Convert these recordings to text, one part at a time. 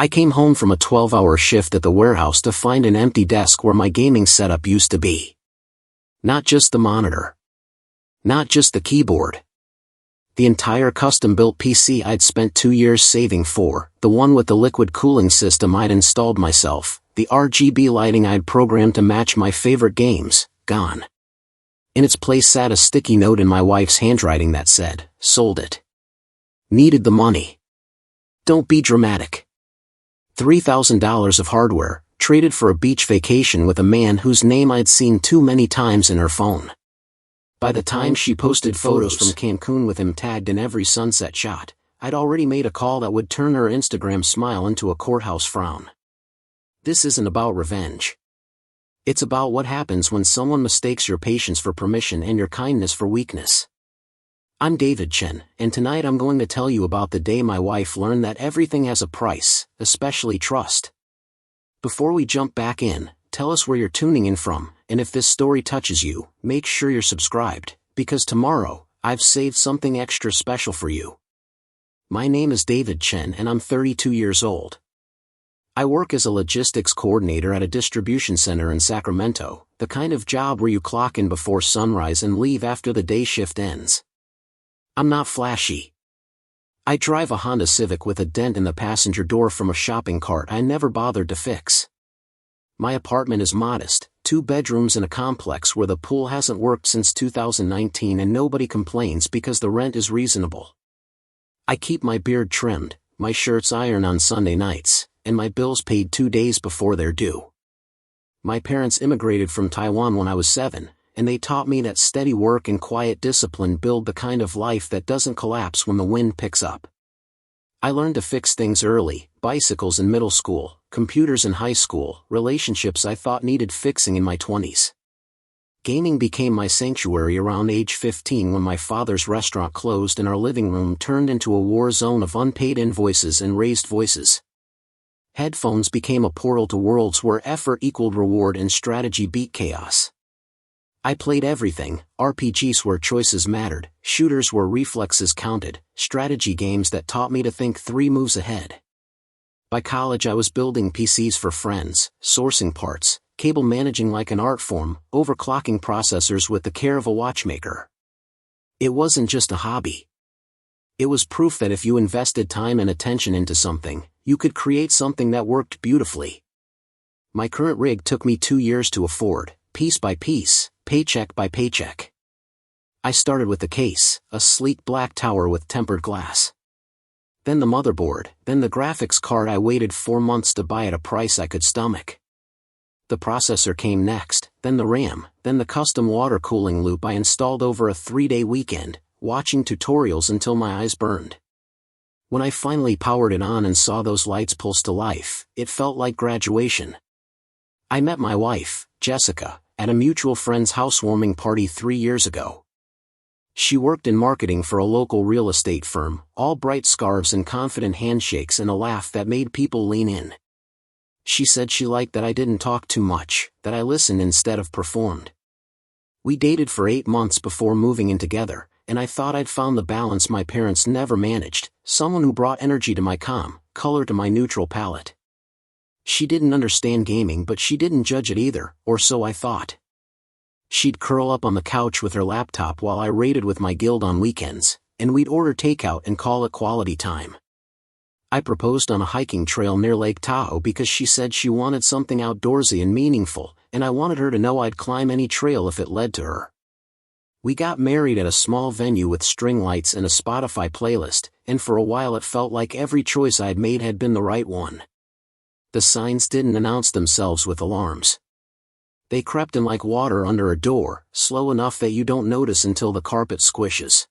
I came home from a 12-hour shift at the warehouse to find an empty desk where my gaming setup used to be. Not just the monitor. Not just the keyboard. The entire custom-built PC I'd spent 2 years saving for, the one with the liquid cooling system I'd installed myself, the RGB lighting I'd programmed to match my favorite games, gone. In its place sat a sticky note in my wife's handwriting that said, "Sold it. Needed the money. Don't be dramatic." $3,000 of hardware, traded for a beach vacation with a man whose name I'd seen too many times in her phone. By the time she posted photos from Cancun with him tagged in every sunset shot, I'd already made a call that would turn her Instagram smile into a courthouse frown. This isn't about revenge. It's about what happens when someone mistakes your patience for permission and your kindness for weakness. I'm David Chen, and tonight I'm going to tell you about the day my wife learned that everything has a price, especially trust. Before we jump back in, tell us where you're tuning in from, and if this story touches you, make sure you're subscribed, because tomorrow, I've saved something extra special for you. My name is David Chen and I'm 32 years old. I work as a logistics coordinator at a distribution center in Sacramento, the kind of job where you clock in before sunrise and leave after the day shift ends. I'm not flashy. I drive a Honda Civic with a dent in the passenger door from a shopping cart I never bothered to fix. My apartment is modest, 2 bedrooms in a complex where the pool hasn't worked since 2019 and nobody complains because the rent is reasonable. I keep my beard trimmed, my shirts ironed on Sunday nights, and my bills paid 2 days before they're due. My parents immigrated from Taiwan when I was 7, and they taught me that steady work and quiet discipline build the kind of life that doesn't collapse when the wind picks up. I learned to fix things early, bicycles in middle school, computers in high school, relationships I thought needed fixing in my 20s. Gaming became my sanctuary around age 15 when my father's restaurant closed and our living room turned into a war zone of unpaid invoices and raised voices. Headphones became a portal to worlds where effort equaled reward and strategy beat chaos. I played everything, RPGs where choices mattered, shooters where reflexes counted, strategy games that taught me to think 3 moves ahead. By college I was building PCs for friends, sourcing parts, cable managing like an art form, overclocking processors with the care of a watchmaker. It wasn't just a hobby. It was proof that if you invested time and attention into something, you could create something that worked beautifully. My current rig took me 2 years to afford, piece by piece, paycheck by paycheck. I started with the case, a sleek black tower with tempered glass. Then the motherboard, then the graphics card I waited 4 months to buy at a price I could stomach. The processor came next, then the RAM, then the custom water cooling loop I installed over a 3-day weekend, watching tutorials until my eyes burned. When I finally powered it on and saw those lights pulse to life, it felt like graduation. I met my wife, Jessica, at a mutual friend's housewarming party 3 years ago. She worked in marketing for a local real estate firm, all bright scarves and confident handshakes and a laugh that made people lean in. She said she liked that I didn't talk too much, that I listened instead of performed. We dated for 8 months before moving in together, and I thought I'd found the balance my parents never managed, someone who brought energy to my calm, color to my neutral palette. She didn't understand gaming but she didn't judge it either, or so I thought. She'd curl up on the couch with her laptop while I raided with my guild on weekends, and we'd order takeout and call it quality time. I proposed on a hiking trail near Lake Tahoe because she said she wanted something outdoorsy and meaningful, and I wanted her to know I'd climb any trail if it led to her. We got married at a small venue with string lights and a Spotify playlist, and for a while it felt like every choice I'd made had been the right one. The signs didn't announce themselves with alarms. They crept in like water under a door, slow enough that you don't notice until the carpet squishes.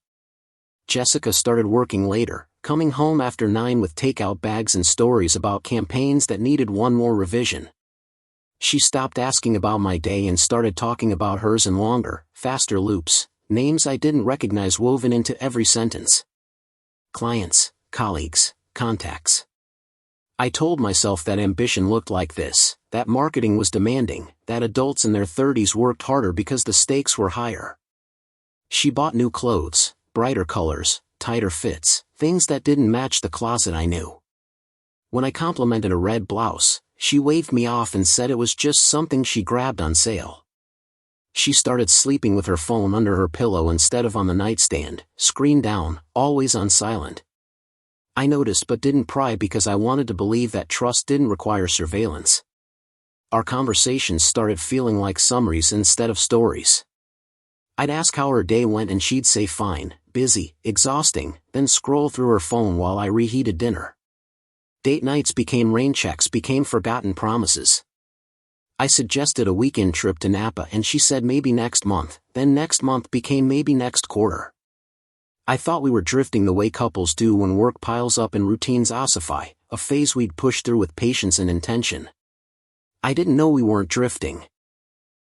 Jessica started working later, coming home after 9 with takeout bags and stories about campaigns that needed one more revision. She stopped asking about my day and started talking about hers in longer, faster loops, names I didn't recognize woven into every sentence. Clients, colleagues, contacts. I told myself that ambition looked like this, that marketing was demanding, that adults in their 30s worked harder because the stakes were higher. She bought new clothes, brighter colors, tighter fits, things that didn't match the closet I knew. When I complimented a red blouse, she waved me off and said it was just something she grabbed on sale. She started sleeping with her phone under her pillow instead of on the nightstand, screen down, always on silent. I noticed but didn't pry because I wanted to believe that trust didn't require surveillance. Our conversations started feeling like summaries instead of stories. I'd ask how her day went and she'd say fine, busy, exhausting, then scroll through her phone while I reheated dinner. Date nights became rain checks, became forgotten promises. I suggested a weekend trip to Napa and she said maybe next month, then next month became maybe next quarter. I thought we were drifting the way couples do when work piles up and routines ossify, a phase we'd push through with patience and intention. I didn't know we weren't drifting.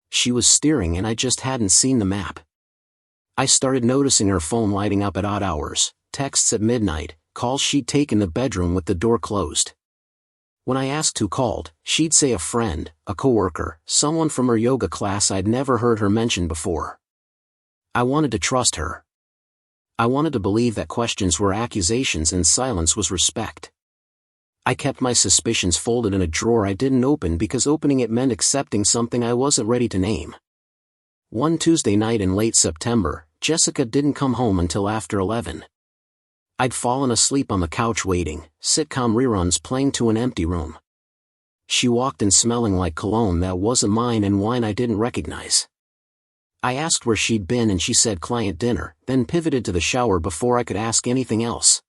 She was steering and I just hadn't seen the map. I started noticing her phone lighting up at odd hours, texts at midnight, calls she'd take in the bedroom with the door closed. When I asked who called, she'd say a friend, a coworker, someone from her yoga class I'd never heard her mention before. I wanted to trust her. I wanted to believe that questions were accusations and silence was respect. I kept my suspicions folded in a drawer I didn't open because opening it meant accepting something I wasn't ready to name. One Tuesday night in late September, Jessica didn't come home until after 11. I'd fallen asleep on the couch waiting, sitcom reruns playing to an empty room. She walked in smelling like cologne that wasn't mine and wine I didn't recognize. I asked where she'd been and she said client dinner, then pivoted to the shower before I could ask anything else.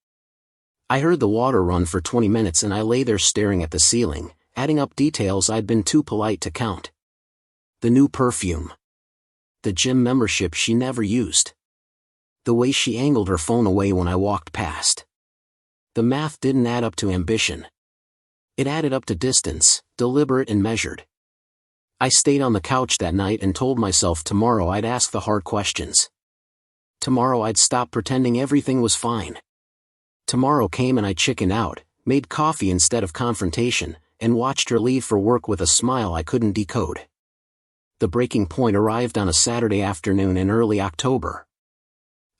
I heard the water run for 20 minutes and I lay there staring at the ceiling, adding up details I'd been too polite to count. The new perfume. The gym membership she never used. The way she angled her phone away when I walked past. The math didn't add up to ambition. It added up to distance, deliberate and measured. I stayed on the couch that night and told myself tomorrow I'd ask the hard questions. Tomorrow I'd stop pretending everything was fine. Tomorrow came and I chickened out, made coffee instead of confrontation, and watched her leave for work with a smile I couldn't decode. The breaking point arrived on a Saturday afternoon in early October.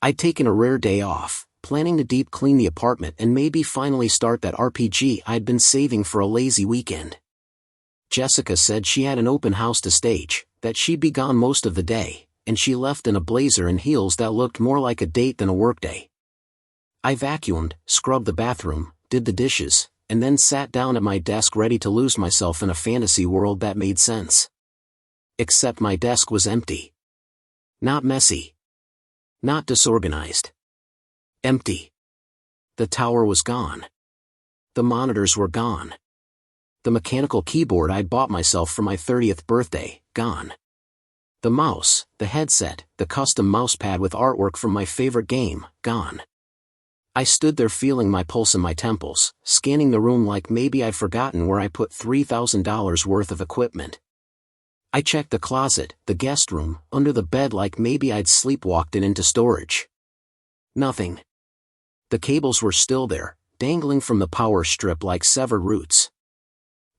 I'd taken a rare day off, planning to deep clean the apartment and maybe finally start that RPG I'd been saving for a lazy weekend. Jessica said she had an open house to stage, that she'd be gone most of the day, and she left in a blazer and heels that looked more like a date than a workday. I vacuumed, scrubbed the bathroom, did the dishes, and then sat down at my desk ready to lose myself in a fantasy world that made sense. Except my desk was empty. Not messy. Not disorganized. Empty. The tower was gone. The monitors were gone. The mechanical keyboard I'd bought myself for my 30th birthday, gone. The mouse, the headset, the custom mousepad with artwork from my favorite game, gone. I stood there feeling my pulse in my temples, scanning the room like maybe I'd forgotten where I put $3,000 worth of equipment. I checked the closet, the guest room, under the bed like maybe I'd sleepwalked it into storage. Nothing. The cables were still there, dangling from the power strip like severed roots.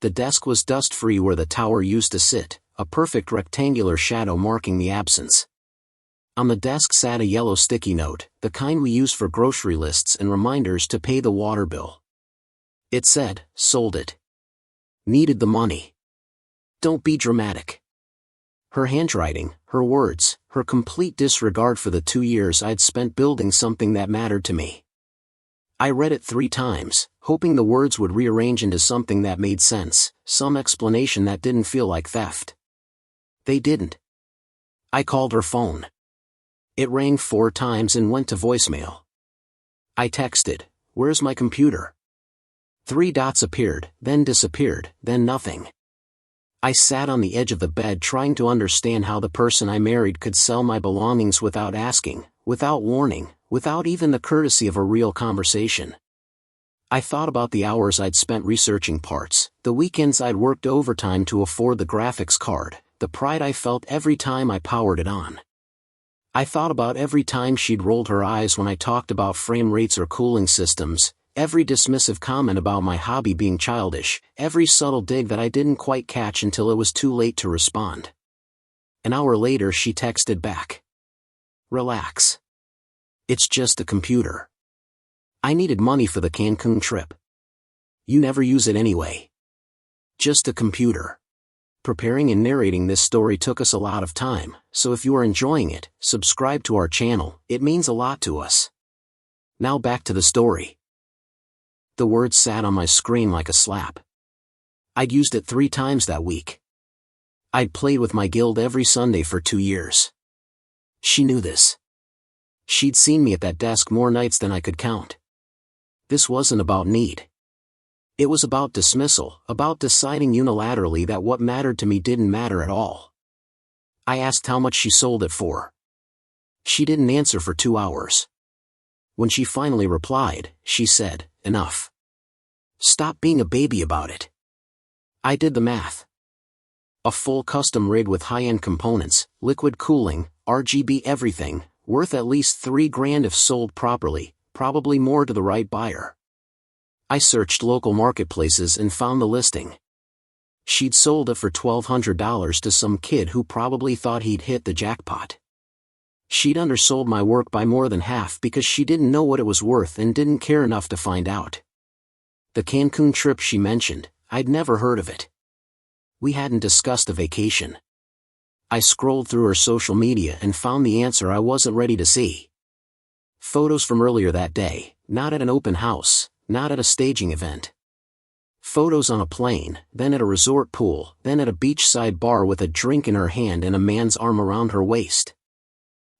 The desk was dust-free where the tower used to sit, a perfect rectangular shadow marking the absence. On the desk sat a yellow sticky note, the kind we use for grocery lists and reminders to pay the water bill. It said, sold it. Needed the money. Don't be dramatic. Her handwriting, her words, her complete disregard for the 2 years I'd spent building something that mattered to me. I read it 3 times, hoping the words would rearrange into something that made sense, some explanation that didn't feel like theft. They didn't. I called her phone. It rang 4 times and went to voicemail. I texted, "Where's my computer?" 3 dots appeared, then disappeared, then nothing. I sat on the edge of the bed trying to understand how the person I married could sell my belongings without asking, without warning, without even the courtesy of a real conversation. I thought about the hours I'd spent researching parts, the weekends I'd worked overtime to afford the graphics card, the pride I felt every time I powered it on. I thought about every time she'd rolled her eyes when I talked about frame rates or cooling systems, every dismissive comment about my hobby being childish, every subtle dig that I didn't quite catch until it was too late to respond. An hour later she texted back. "Relax. It's just a computer. I needed money for the Cancun trip." You never use it anyway. Just a computer. Preparing and narrating this story took us a lot of time, so if you are enjoying it, subscribe to our channel, it means a lot to us. Now back to the story. The words sat on my screen like a slap. I'd used it 3 times that week. I'd played with my guild every Sunday for 2 years. She knew this. She'd seen me at that desk more nights than I could count. This wasn't about need. It was about dismissal, about deciding unilaterally that what mattered to me didn't matter at all. I asked how much she sold it for. She didn't answer for 2 hours. When she finally replied, she said, "Enough. Stop being a baby about it." I did the math. A full custom rig with high-end components, liquid cooling, RGB everything, worth at least $3,000 if sold properly, probably more to the right buyer. I searched local marketplaces and found the listing. She'd sold it for $1,200 to some kid who probably thought he'd hit the jackpot. She'd undersold my work by more than half because she didn't know what it was worth and didn't care enough to find out. The Cancun trip she mentioned, I'd never heard of it. We hadn't discussed a vacation. I scrolled through her social media and found the answer I wasn't ready to see. Photos from earlier that day, not at an open house, not at a staging event. Photos on a plane, then at a resort pool, then at a beachside bar with a drink in her hand and a man's arm around her waist.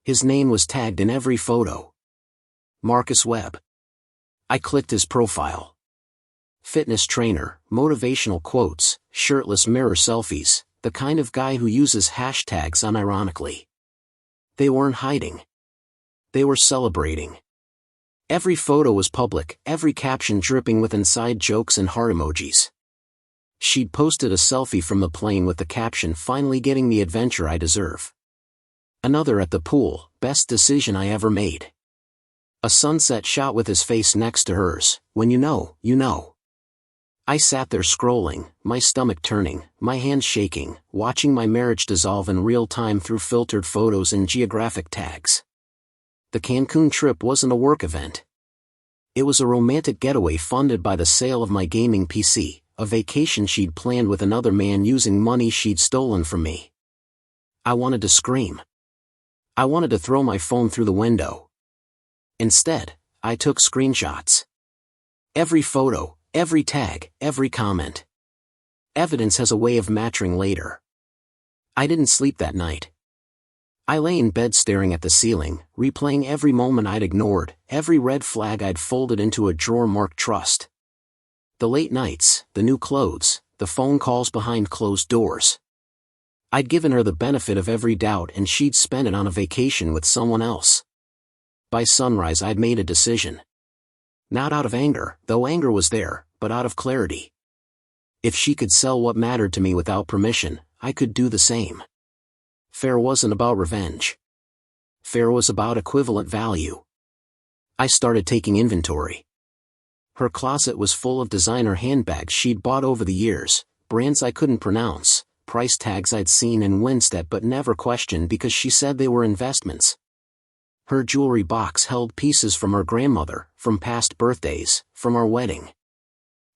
His name was tagged in every photo. Marcus Webb. I clicked his profile. Fitness trainer, motivational quotes, shirtless mirror selfies, the kind of guy who uses hashtags unironically. They weren't hiding. They were celebrating. Every photo was public, every caption dripping with inside jokes and heart emojis. She'd posted a selfie from the plane with the caption, "Finally getting the adventure I deserve." Another at the pool, "Best decision I ever made." A sunset shot with his face next to hers, "When you know, you know." I sat there scrolling, my stomach turning, my hands shaking, watching my marriage dissolve in real time through filtered photos and geographic tags. The Cancun trip wasn't a work event. It was a romantic getaway funded by the sale of my gaming PC, a vacation she'd planned with another man using money she'd stolen from me. I wanted to scream. I wanted to throw my phone through the window. Instead, I took screenshots. Every photo, every tag, every comment. Evidence has a way of maturing later. I didn't sleep that night. I lay in bed staring at the ceiling, replaying every moment I'd ignored, every red flag I'd folded into a drawer marked trust. The late nights, the new clothes, the phone calls behind closed doors. I'd given her the benefit of every doubt and she'd spent it on a vacation with someone else. By sunrise I'd made a decision. Not out of anger, though anger was there, but out of clarity. If she could sell what mattered to me without permission, I could do the same. Fair wasn't about revenge. Fair was about equivalent value. I started taking inventory. Her closet was full of designer handbags she'd bought over the years, brands I couldn't pronounce, price tags I'd seen and winced at but never questioned because she said they were investments. Her jewelry box held pieces from her grandmother, from past birthdays, from our wedding.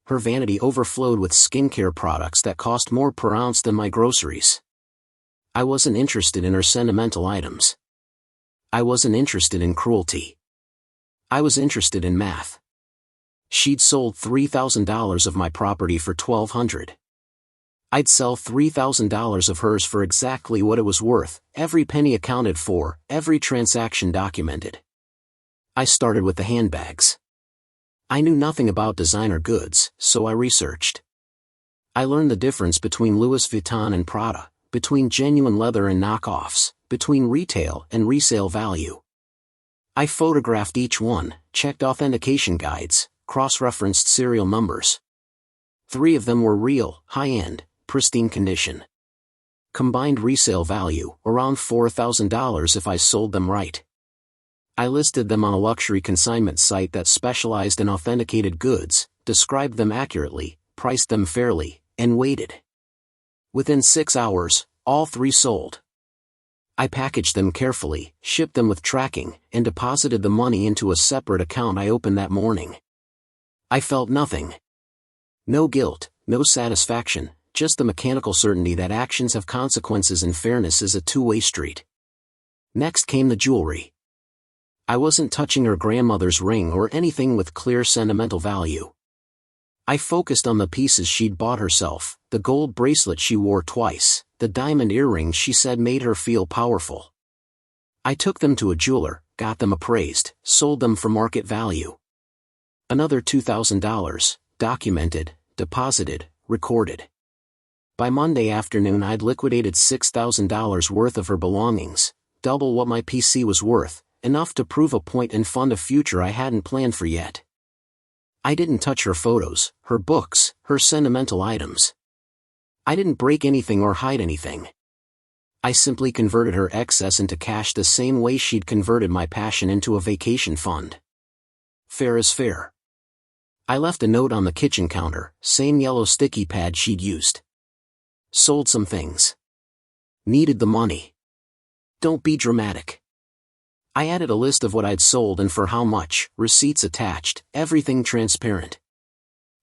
Her vanity overflowed with skincare products that cost more per ounce than my groceries. I wasn't interested in her sentimental items. I wasn't interested in cruelty. I was interested in math. She'd sold $3,000 of my property for $1,200. I'd sell $3,000 of hers for exactly what it was worth, every penny accounted for, every transaction documented. I started with the handbags. I knew nothing about designer goods, so I researched. I learned the difference between Louis Vuitton and Prada, between genuine leather and knockoffs, between retail and resale value. I photographed each one, checked authentication guides, cross-referenced serial numbers. 3 of them were real, high-end, pristine condition. Combined resale value, around $4,000 if I sold them right. I listed them on a luxury consignment site that specialized in authenticated goods, described them accurately, priced them fairly, and waited. Within 6 hours, all 3 sold. I packaged them carefully, shipped them with tracking, and deposited the money into a separate account I opened that morning. I felt nothing. No guilt, no satisfaction, just the mechanical certainty that actions have consequences and fairness is a two-way street. Next came the jewelry. I wasn't touching her grandmother's ring or anything with clear sentimental value. I focused on the pieces she'd bought herself, the gold bracelet she wore twice, the diamond earrings she said made her feel powerful. I took them to a jeweler, got them appraised, sold them for market value. Another $2,000, documented, deposited, recorded. By Monday afternoon I'd liquidated $6,000 worth of her belongings, double what my PC was worth, enough to prove a point and fund a future I hadn't planned for yet. I didn't touch her photos, her books, her sentimental items. I didn't break anything or hide anything. I simply converted her excess into cash the same way she'd converted my passion into a vacation fund. Fair is fair. I left a note on the kitchen counter, same yellow sticky pad she'd used. Sold some things. Needed the money. Don't be dramatic. I added a list of what I'd sold and for how much, receipts attached, everything transparent.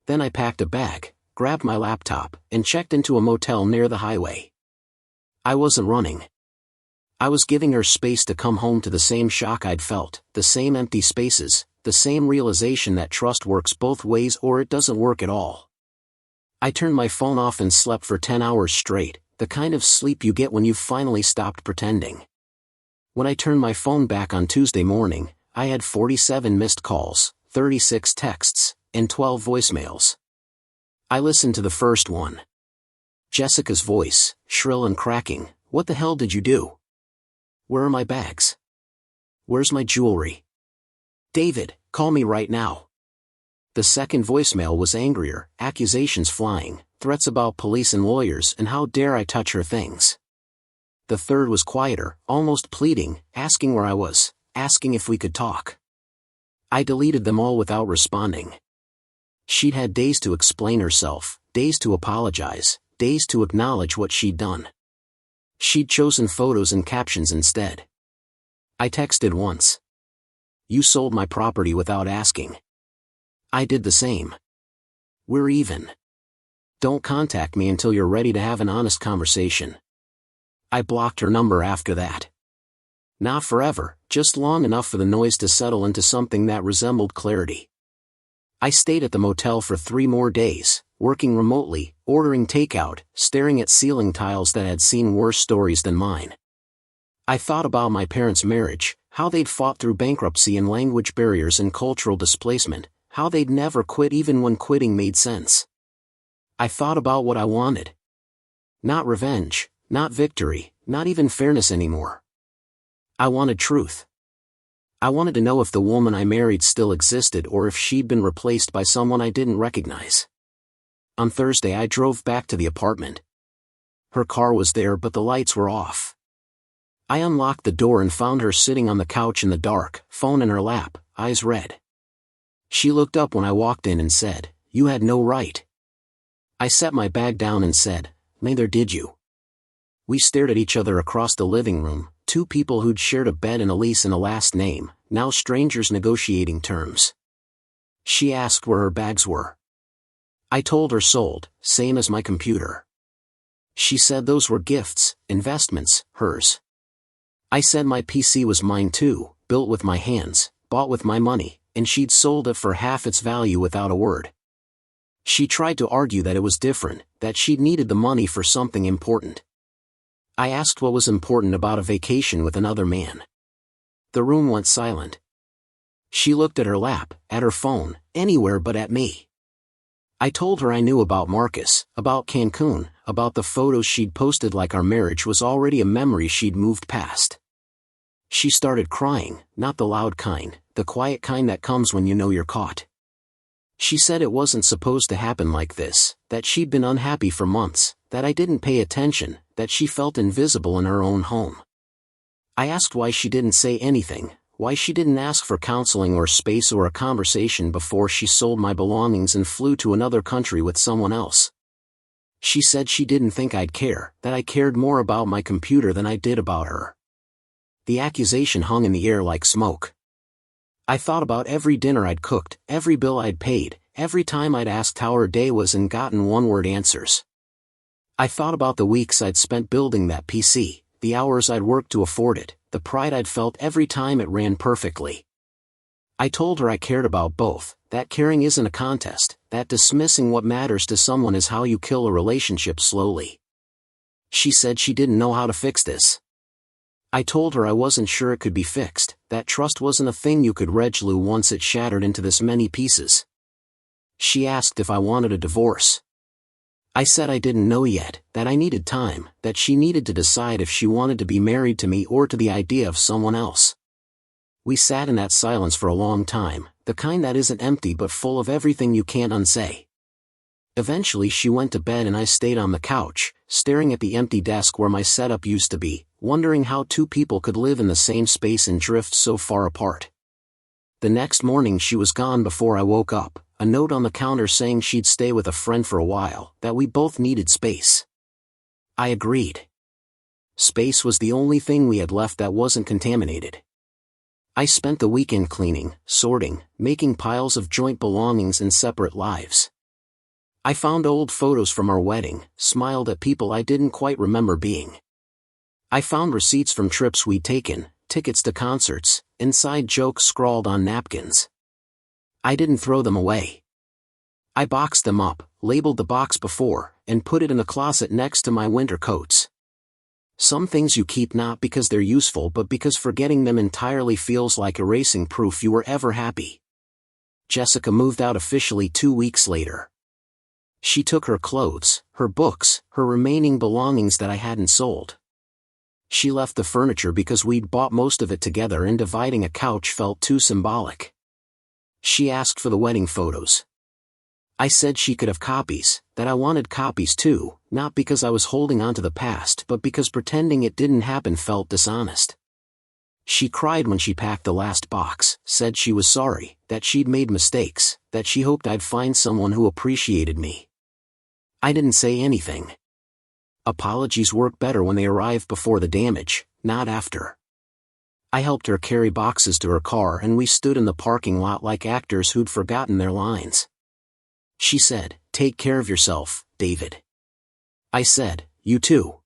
Then I packed a bag, grabbed my laptop, and checked into a motel near the highway. I wasn't running. I was giving her space to come home to the same shock I'd felt, the same empty spaces, the same realization that trust works both ways or it doesn't work at all. I turned my phone off and slept for 10 hours straight, the kind of sleep you get when you've finally stopped pretending. When I turned my phone back on Tuesday morning, I had 47 missed calls, 36 texts, and 12 voicemails. I listened to the first one. Jessica's voice, shrill and cracking. "What the hell did you do? Where are my bags? Where's my jewelry? David, call me right now." The second voicemail was angrier, accusations flying, threats about police and lawyers and how dare I touch her things. The third was quieter, almost pleading, asking where I was, asking if we could talk. I deleted them all without responding. She'd had days to explain herself, days to apologize, days to acknowledge what she'd done. She'd chosen photos and captions instead. I texted once. "You sold my property without asking." I did the same. "We're even. Don't contact me until you're ready to have an honest conversation." I blocked her number after that. Not forever, just long enough for the noise to settle into something that resembled clarity. I stayed at the motel for 3 more days, working remotely, ordering takeout, staring at ceiling tiles that had seen worse stories than mine. I thought about my parents' marriage, how they'd fought through bankruptcy and language barriers and cultural displacement, how they'd never quit even when quitting made sense. I thought about what I wanted. Not revenge, not victory, not even fairness anymore. I wanted truth. I wanted to know if the woman I married still existed or if she'd been replaced by someone I didn't recognize. On Thursday I drove back to the apartment. Her car was there but the lights were off. I unlocked the door and found her sitting on the couch in the dark, phone in her lap, eyes red. She looked up when I walked in and said, "You had no right." I set my bag down and said, "Neither did you." We stared at each other across the living room, two people who'd shared a bed and a lease and a last name, now strangers negotiating terms. She asked where her bags were. I told her sold, same as my computer. She said those were gifts, investments, hers. I said my PC was mine too, built with my hands, bought with my money, and she'd sold it for half its value without a word. She tried to argue that it was different, that she'd needed the money for something important. I asked what was important about a vacation with another man. The room went silent. She looked at her lap, at her phone, anywhere but at me. I told her I knew about Marcus, about Cancun, about the photos she'd posted like our marriage was already a memory she'd moved past. She started crying, not the loud kind, the quiet kind that comes when you know you're caught. She said it wasn't supposed to happen like this, that she'd been unhappy for months, that I didn't pay attention, that she felt invisible in her own home. I asked why she didn't say anything, why she didn't ask for counseling or space or a conversation before she sold my belongings and flew to another country with someone else. She said she didn't think I'd care, that I cared more about my computer than I did about her. The accusation hung in the air like smoke. I thought about every dinner I'd cooked, every bill I'd paid, every time I'd asked how her day was and gotten one-word answers. I thought about the weeks I'd spent building that PC, the hours I'd worked to afford it, the pride I'd felt every time it ran perfectly. I told her I cared about both, that caring isn't a contest, that dismissing what matters to someone is how you kill a relationship slowly. She said she didn't know how to fix this. I told her I wasn't sure it could be fixed, that trust wasn't a thing you could reglue once it shattered into this many pieces. She asked if I wanted a divorce. I said I didn't know yet, that I needed time, that she needed to decide if she wanted to be married to me or to the idea of someone else. We sat in that silence for a long time, the kind that isn't empty but full of everything you can't unsay. Eventually she went to bed and I stayed on the couch, staring at the empty desk where my setup used to be, wondering how two people could live in the same space and drift so far apart. The next morning she was gone before I woke up, a note on the counter saying she'd stay with a friend for a while, that we both needed space. I agreed. Space was the only thing we had left that wasn't contaminated. I spent the weekend cleaning, sorting, making piles of joint belongings and separate lives. I found old photos from our wedding, smiled at people I didn't quite remember being. I found receipts from trips we'd taken, tickets to concerts, inside jokes scrawled on napkins. I didn't throw them away. I boxed them up, labeled the box before, and put it in the closet next to my winter coats. Some things you keep not because they're useful but because forgetting them entirely feels like erasing proof you were ever happy. Jessica moved out officially 2 weeks later. She took her clothes, her books, her remaining belongings that I hadn't sold. She left the furniture because we'd bought most of it together and dividing a couch felt too symbolic. She asked for the wedding photos. I said she could have copies, that I wanted copies too, not because I was holding on to the past but because pretending it didn't happen felt dishonest. She cried when she packed the last box, said she was sorry, that she'd made mistakes, that she hoped I'd find someone who appreciated me. I didn't say anything. Apologies work better when they arrive before the damage, not after. I helped her carry boxes to her car and we stood in the parking lot like actors who'd forgotten their lines. She said, "Take care of yourself, David." I said, "You too."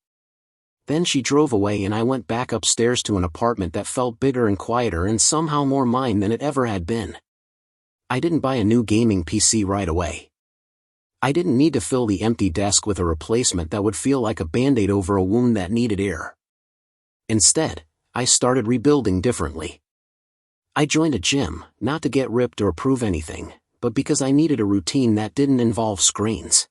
Then she drove away and I went back upstairs to an apartment that felt bigger and quieter and somehow more mine than it ever had been. I didn't buy a new gaming PC right away. I didn't need to fill the empty desk with a replacement that would feel like a band-aid over a wound that needed air. Instead, I started rebuilding differently. I joined a gym, not to get ripped or prove anything, but because I needed a routine that didn't involve screens.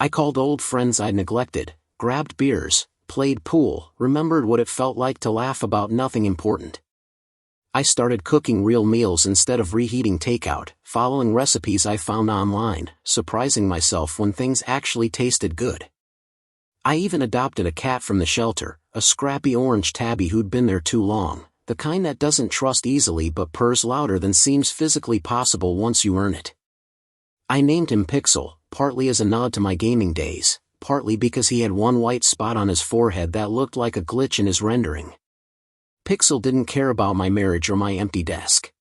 I called old friends I'd neglected, grabbed beers, played pool, remembered what it felt like to laugh about nothing important. I started cooking real meals instead of reheating takeout, following recipes I found online, surprising myself when things actually tasted good. I even adopted a cat from the shelter, a scrappy orange tabby who'd been there too long, the kind that doesn't trust easily but purrs louder than seems physically possible once you earn it. I named him Pixel, partly as a nod to my gaming days, partly because he had one white spot on his forehead that looked like a glitch in his rendering. Pixel didn't care about my marriage or my empty desk.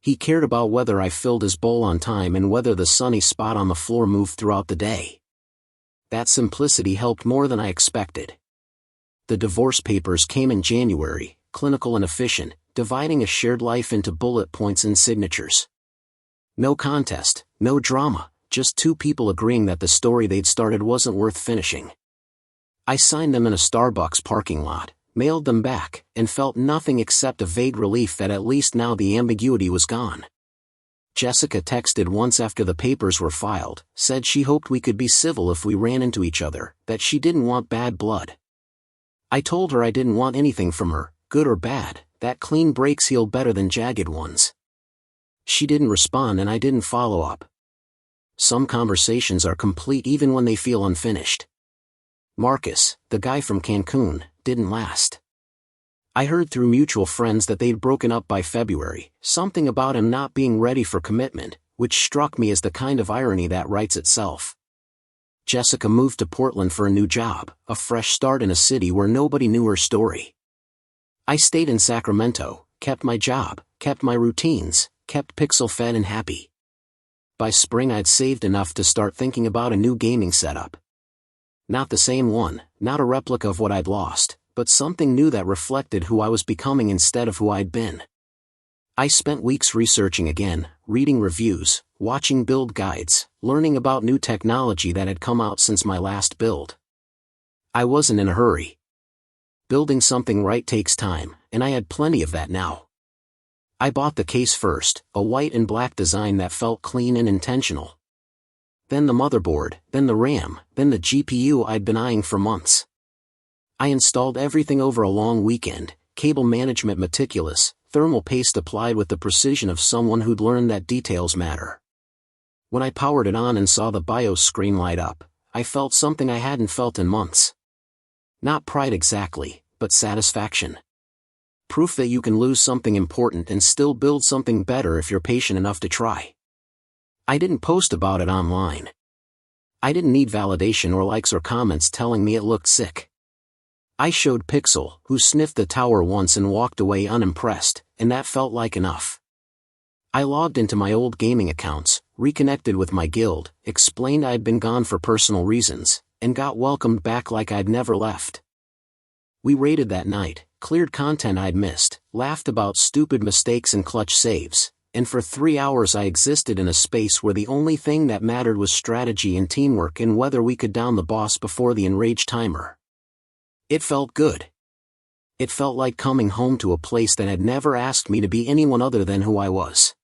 He cared about whether I filled his bowl on time and whether the sunny spot on the floor moved throughout the day. That simplicity helped more than I expected. The divorce papers came in January, clinical and efficient, dividing a shared life into bullet points and signatures. No contest, no drama, just two people agreeing that the story they'd started wasn't worth finishing. I signed them in a Starbucks parking lot, mailed them back, and felt nothing except a vague relief that at least now the ambiguity was gone. Jessica texted once after the papers were filed, said she hoped we could be civil if we ran into each other, that she didn't want bad blood. I told her I didn't want anything from her, good or bad, that clean breaks heal better than jagged ones. She didn't respond and I didn't follow up. Some conversations are complete even when they feel unfinished. Marcus, the guy from Cancun, didn't last. I heard through mutual friends that they'd broken up by February, something about him not being ready for commitment, which struck me as the kind of irony that writes itself. Jessica moved to Portland for a new job, a fresh start in a city where nobody knew her story. I stayed in Sacramento, kept my job, kept my routines, kept Pixel fed and happy. By spring I'd saved enough to start thinking about a new gaming setup. Not the same one, not a replica of what I'd lost, but something new that reflected who I was becoming instead of who I'd been. I spent weeks researching again, reading reviews, watching build guides, learning about new technology that had come out since my last build. I wasn't in a hurry. Building something right takes time, and I had plenty of that now. I bought the case first, a white and black design that felt clean and intentional. Then the motherboard, then the RAM, then the GPU I'd been eyeing for months. I installed everything over a long weekend, cable management meticulous, thermal paste applied with the precision of someone who'd learned that details matter. When I powered it on and saw the BIOS screen light up, I felt something I hadn't felt in months. Not pride exactly, but satisfaction. Proof that you can lose something important and still build something better if you're patient enough to try. I didn't post about it online. I didn't need validation or likes or comments telling me it looked sick. I showed Pixel, who sniffed the tower once and walked away unimpressed, and that felt like enough. I logged into my old gaming accounts, reconnected with my guild, explained I'd been gone for personal reasons, and got welcomed back like I'd never left. We raided that night, cleared content I'd missed, laughed about stupid mistakes and clutch saves, and for 3 hours I existed in a space where the only thing that mattered was strategy and teamwork and whether we could down the boss before the enraged timer. It felt good. It felt like coming home to a place that had never asked me to be anyone other than who I was.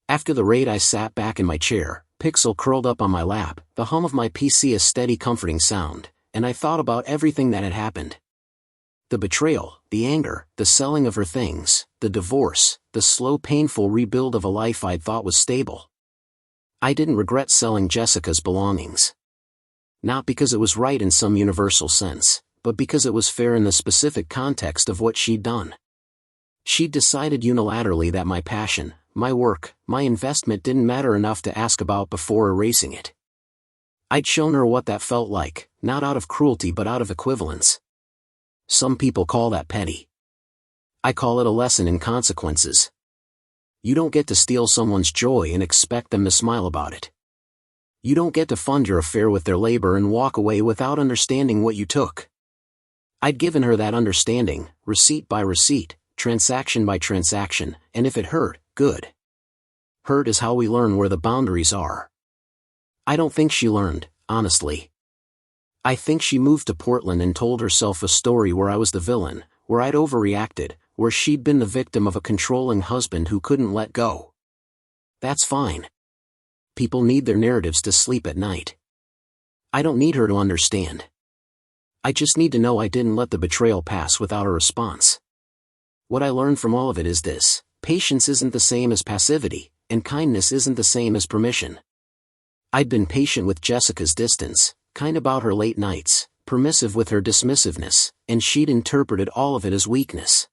After the raid I sat back in my chair, Pixel curled up on my lap, the hum of my PC a steady comforting sound, and I thought about everything that had happened. The betrayal, the anger, the selling of her things, the divorce, the slow painful rebuild of a life I'd thought was stable. I didn't regret selling Jessica's belongings. Not because it was right in some universal sense, but because it was fair in the specific context of what she'd done. She'd decided unilaterally that my passion, my work, my investment didn't matter enough to ask about before erasing it. I'd shown her what that felt like, not out of cruelty but out of equivalence. Some people call that petty. I call it a lesson in consequences. You don't get to steal someone's joy and expect them to smile about it. You don't get to fund your affair with their labor and walk away without understanding what you took. I'd given her that understanding, receipt by receipt, transaction by transaction, and if it hurt, good. Hurt is how we learn where the boundaries are. I don't think she learned, honestly. I think she moved to Portland and told herself a story where I was the villain, where I'd overreacted, where she'd been the victim of a controlling husband who couldn't let go. That's fine. People need their narratives to sleep at night. I don't need her to understand. I just need to know I didn't let the betrayal pass without a response. What I learned from all of it is this: patience isn't the same as passivity, and kindness isn't the same as permission. I'd been patient with Jessica's distance, kind about her late nights, permissive with her dismissiveness, and she'd interpreted all of it as weakness.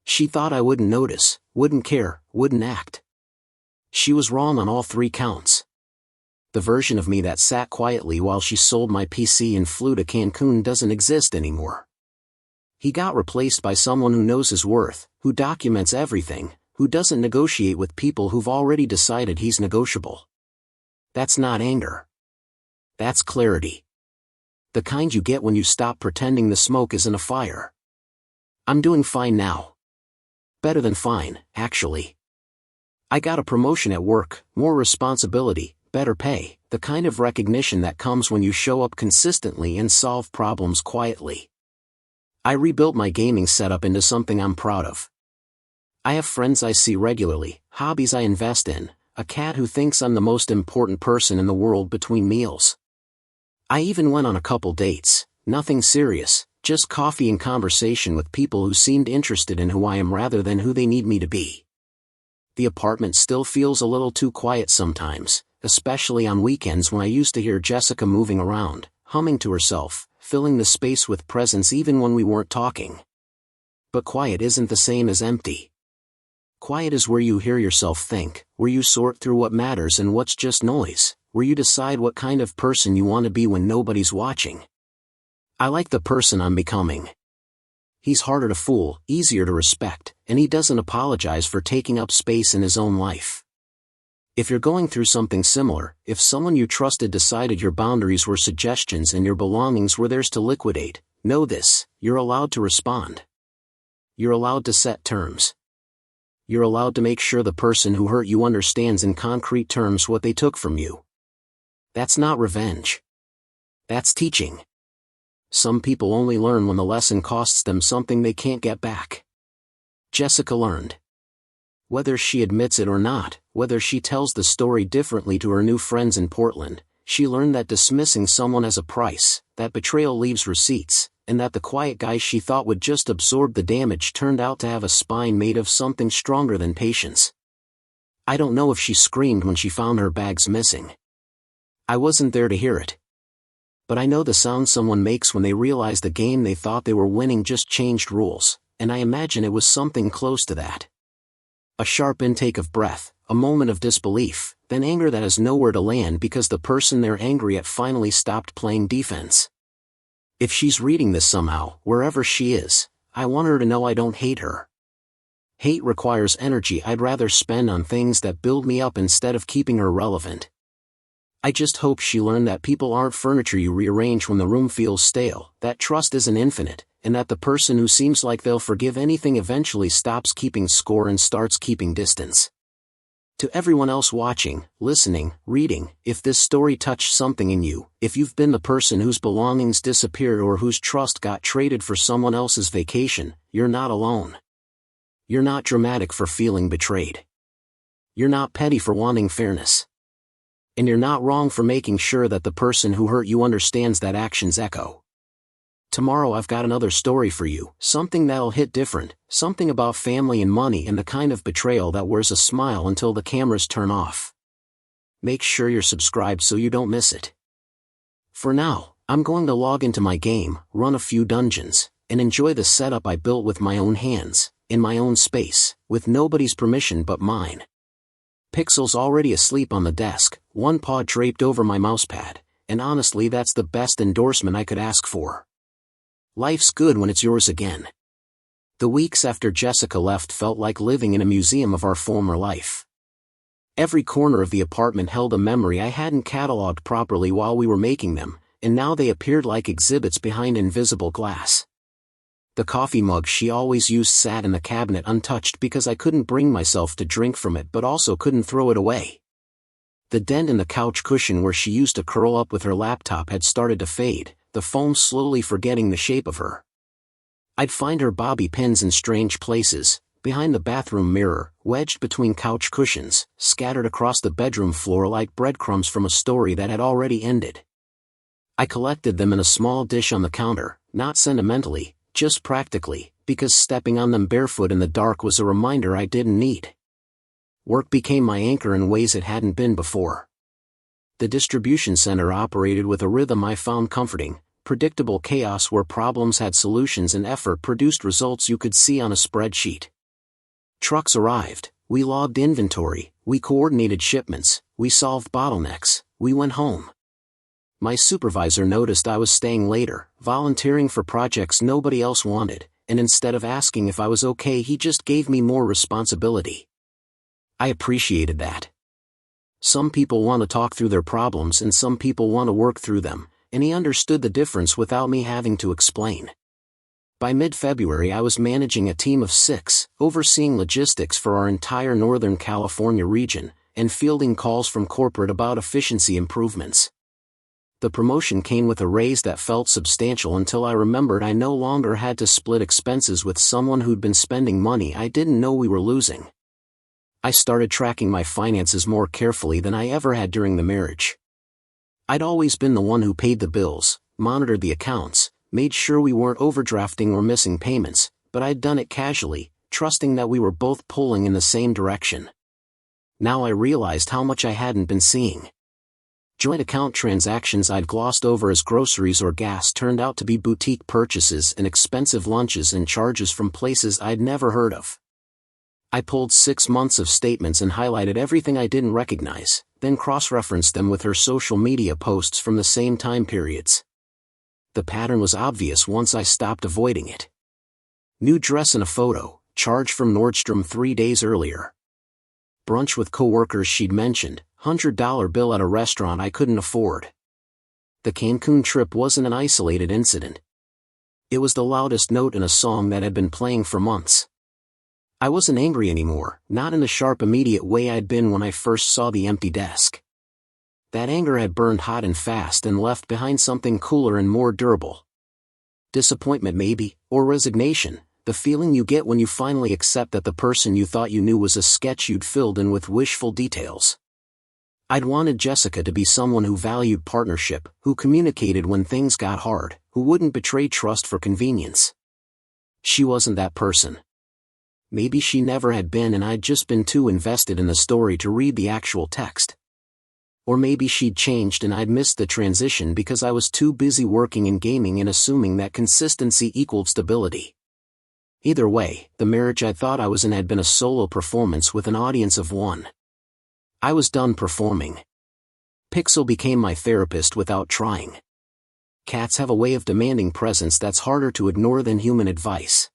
She thought I wouldn't notice, wouldn't care, wouldn't act. She was wrong on all 3 counts. The version of me that sat quietly while she sold my PC and flew to Cancun doesn't exist anymore. He got replaced by someone who knows his worth, who documents everything, who doesn't negotiate with people who've already decided he's negotiable. That's not anger. That's clarity. The kind you get when you stop pretending the smoke isn't a fire. I'm doing fine now. Better than fine, actually. I got a promotion at work, more responsibility, better pay, the kind of recognition that comes when you show up consistently and solve problems quietly. I rebuilt my gaming setup into something I'm proud of. I have friends I see regularly, hobbies I invest in, a cat who thinks I'm the most important person in the world between meals. I even went on a couple dates, nothing serious, just coffee and conversation with people who seemed interested in who I am rather than who they need me to be. The apartment still feels a little too quiet sometimes, especially on weekends when I used to hear Jessica moving around, humming to herself, filling the space with presence even when we weren't talking. But quiet isn't the same as empty. Quiet is where you hear yourself think, where you sort through what matters and what's just noise, where you decide what kind of person you want to be when nobody's watching. I like the person I'm becoming. He's harder to fool, easier to respect, and he doesn't apologize for taking up space in his own life. If you're going through something similar, if someone you trusted decided your boundaries were suggestions and your belongings were theirs to liquidate, know this: you're allowed to respond. You're allowed to set terms. You're allowed to make sure the person who hurt you understands in concrete terms what they took from you. That's not revenge. That's teaching. Some people only learn when the lesson costs them something they can't get back. Jessica learned. Whether she admits it or not, whether she tells the story differently to her new friends in Portland, she learned that dismissing someone has a price, that betrayal leaves receipts, and that the quiet guy she thought would just absorb the damage turned out to have a spine made of something stronger than patience. I don't know if she screamed when she found her bags missing. I wasn't there to hear it. But I know the sound someone makes when they realize the game they thought they were winning just changed rules, and I imagine it was something close to that. A sharp intake of breath, a moment of disbelief, then anger that has nowhere to land because the person they're angry at finally stopped playing defense. If she's reading this somehow, wherever she is, I want her to know I don't hate her. Hate requires energy I'd rather spend on things that build me up instead of keeping her relevant. I just hope she learned that people aren't furniture you rearrange when the room feels stale, that trust isn't infinite, and that the person who seems like they'll forgive anything eventually stops keeping score and starts keeping distance. To everyone else watching, listening, reading, if this story touched something in you, if you've been the person whose belongings disappeared or whose trust got traded for someone else's vacation, you're not alone. You're not dramatic for feeling betrayed. You're not petty for wanting fairness. And you're not wrong for making sure that the person who hurt you understands that action's echo. Tomorrow I've got another story for you, something that'll hit different, something about family and money and the kind of betrayal that wears a smile until the cameras turn off. Make sure you're subscribed so you don't miss it. For now, I'm going to log into my game, run a few dungeons, and enjoy the setup I built with my own hands, in my own space, with nobody's permission but mine. Pixel's already asleep on the desk, one paw draped over my mousepad, and honestly that's the best endorsement I could ask for. Life's good when it's yours again. The weeks after Jessica left felt like living in a museum of our former life. Every corner of the apartment held a memory I hadn't cataloged properly while we were making them, and now they appeared like exhibits behind invisible glass. The coffee mug she always used sat in the cabinet untouched because I couldn't bring myself to drink from it but also couldn't throw it away. The dent in the couch cushion where she used to curl up with her laptop had started to fade, the foam slowly forgetting the shape of her. I'd find her bobby pins in strange places, behind the bathroom mirror, wedged between couch cushions, scattered across the bedroom floor like breadcrumbs from a story that had already ended. I collected them in a small dish on the counter, not sentimentally, just practically, because stepping on them barefoot in the dark was a reminder I didn't need. Work became my anchor in ways it hadn't been before. The distribution center operated with a rhythm I found comforting, predictable chaos where problems had solutions and effort produced results you could see on a spreadsheet. Trucks arrived, we logged inventory, we coordinated shipments, we solved bottlenecks, we went home. My supervisor noticed I was staying later, volunteering for projects nobody else wanted, and instead of asking if I was okay he just gave me more responsibility. I appreciated that. Some people want to talk through their problems and some people want to work through them, and he understood the difference without me having to explain. By mid-February I was managing a team of 6, overseeing logistics for our entire Northern California region, and fielding calls from corporate about efficiency improvements. The promotion came with a raise that felt substantial until I remembered I no longer had to split expenses with someone who'd been spending money I didn't know we were losing. I started tracking my finances more carefully than I ever had during the marriage. I'd always been the one who paid the bills, monitored the accounts, made sure we weren't overdrafting or missing payments, but I'd done it casually, trusting that we were both pulling in the same direction. Now I realized how much I hadn't been seeing. Joint account transactions I'd glossed over as groceries or gas turned out to be boutique purchases and expensive lunches and charges from places I'd never heard of. I pulled 6 months of statements and highlighted everything I didn't recognize, then cross-referenced them with her social media posts from the same time periods. The pattern was obvious once I stopped avoiding it. New dress in a photo, charge from Nordstrom 3 days earlier. brunch with coworkers she'd mentioned, $100 bill at a restaurant I couldn't afford. The Cancun trip wasn't an isolated incident. It was the loudest note in a song that had been playing for months. I wasn't angry anymore, not in the sharp immediate way I'd been when I first saw the empty desk. That anger had burned hot and fast and left behind something cooler and more durable. Disappointment maybe, or resignation, the feeling you get when you finally accept that the person you thought you knew was a sketch you'd filled in with wishful details. I'd wanted Jessica to be someone who valued partnership, who communicated when things got hard, who wouldn't betray trust for convenience. She wasn't that person. Maybe she never had been and I'd just been too invested in the story to read the actual text. Or maybe she'd changed and I'd missed the transition because I was too busy working and gaming and assuming that consistency equaled stability. Either way, the marriage I thought I was in had been a solo performance with an audience of one. I was done performing. Pixel became my therapist without trying. Cats have a way of demanding presence that's harder to ignore than human advice.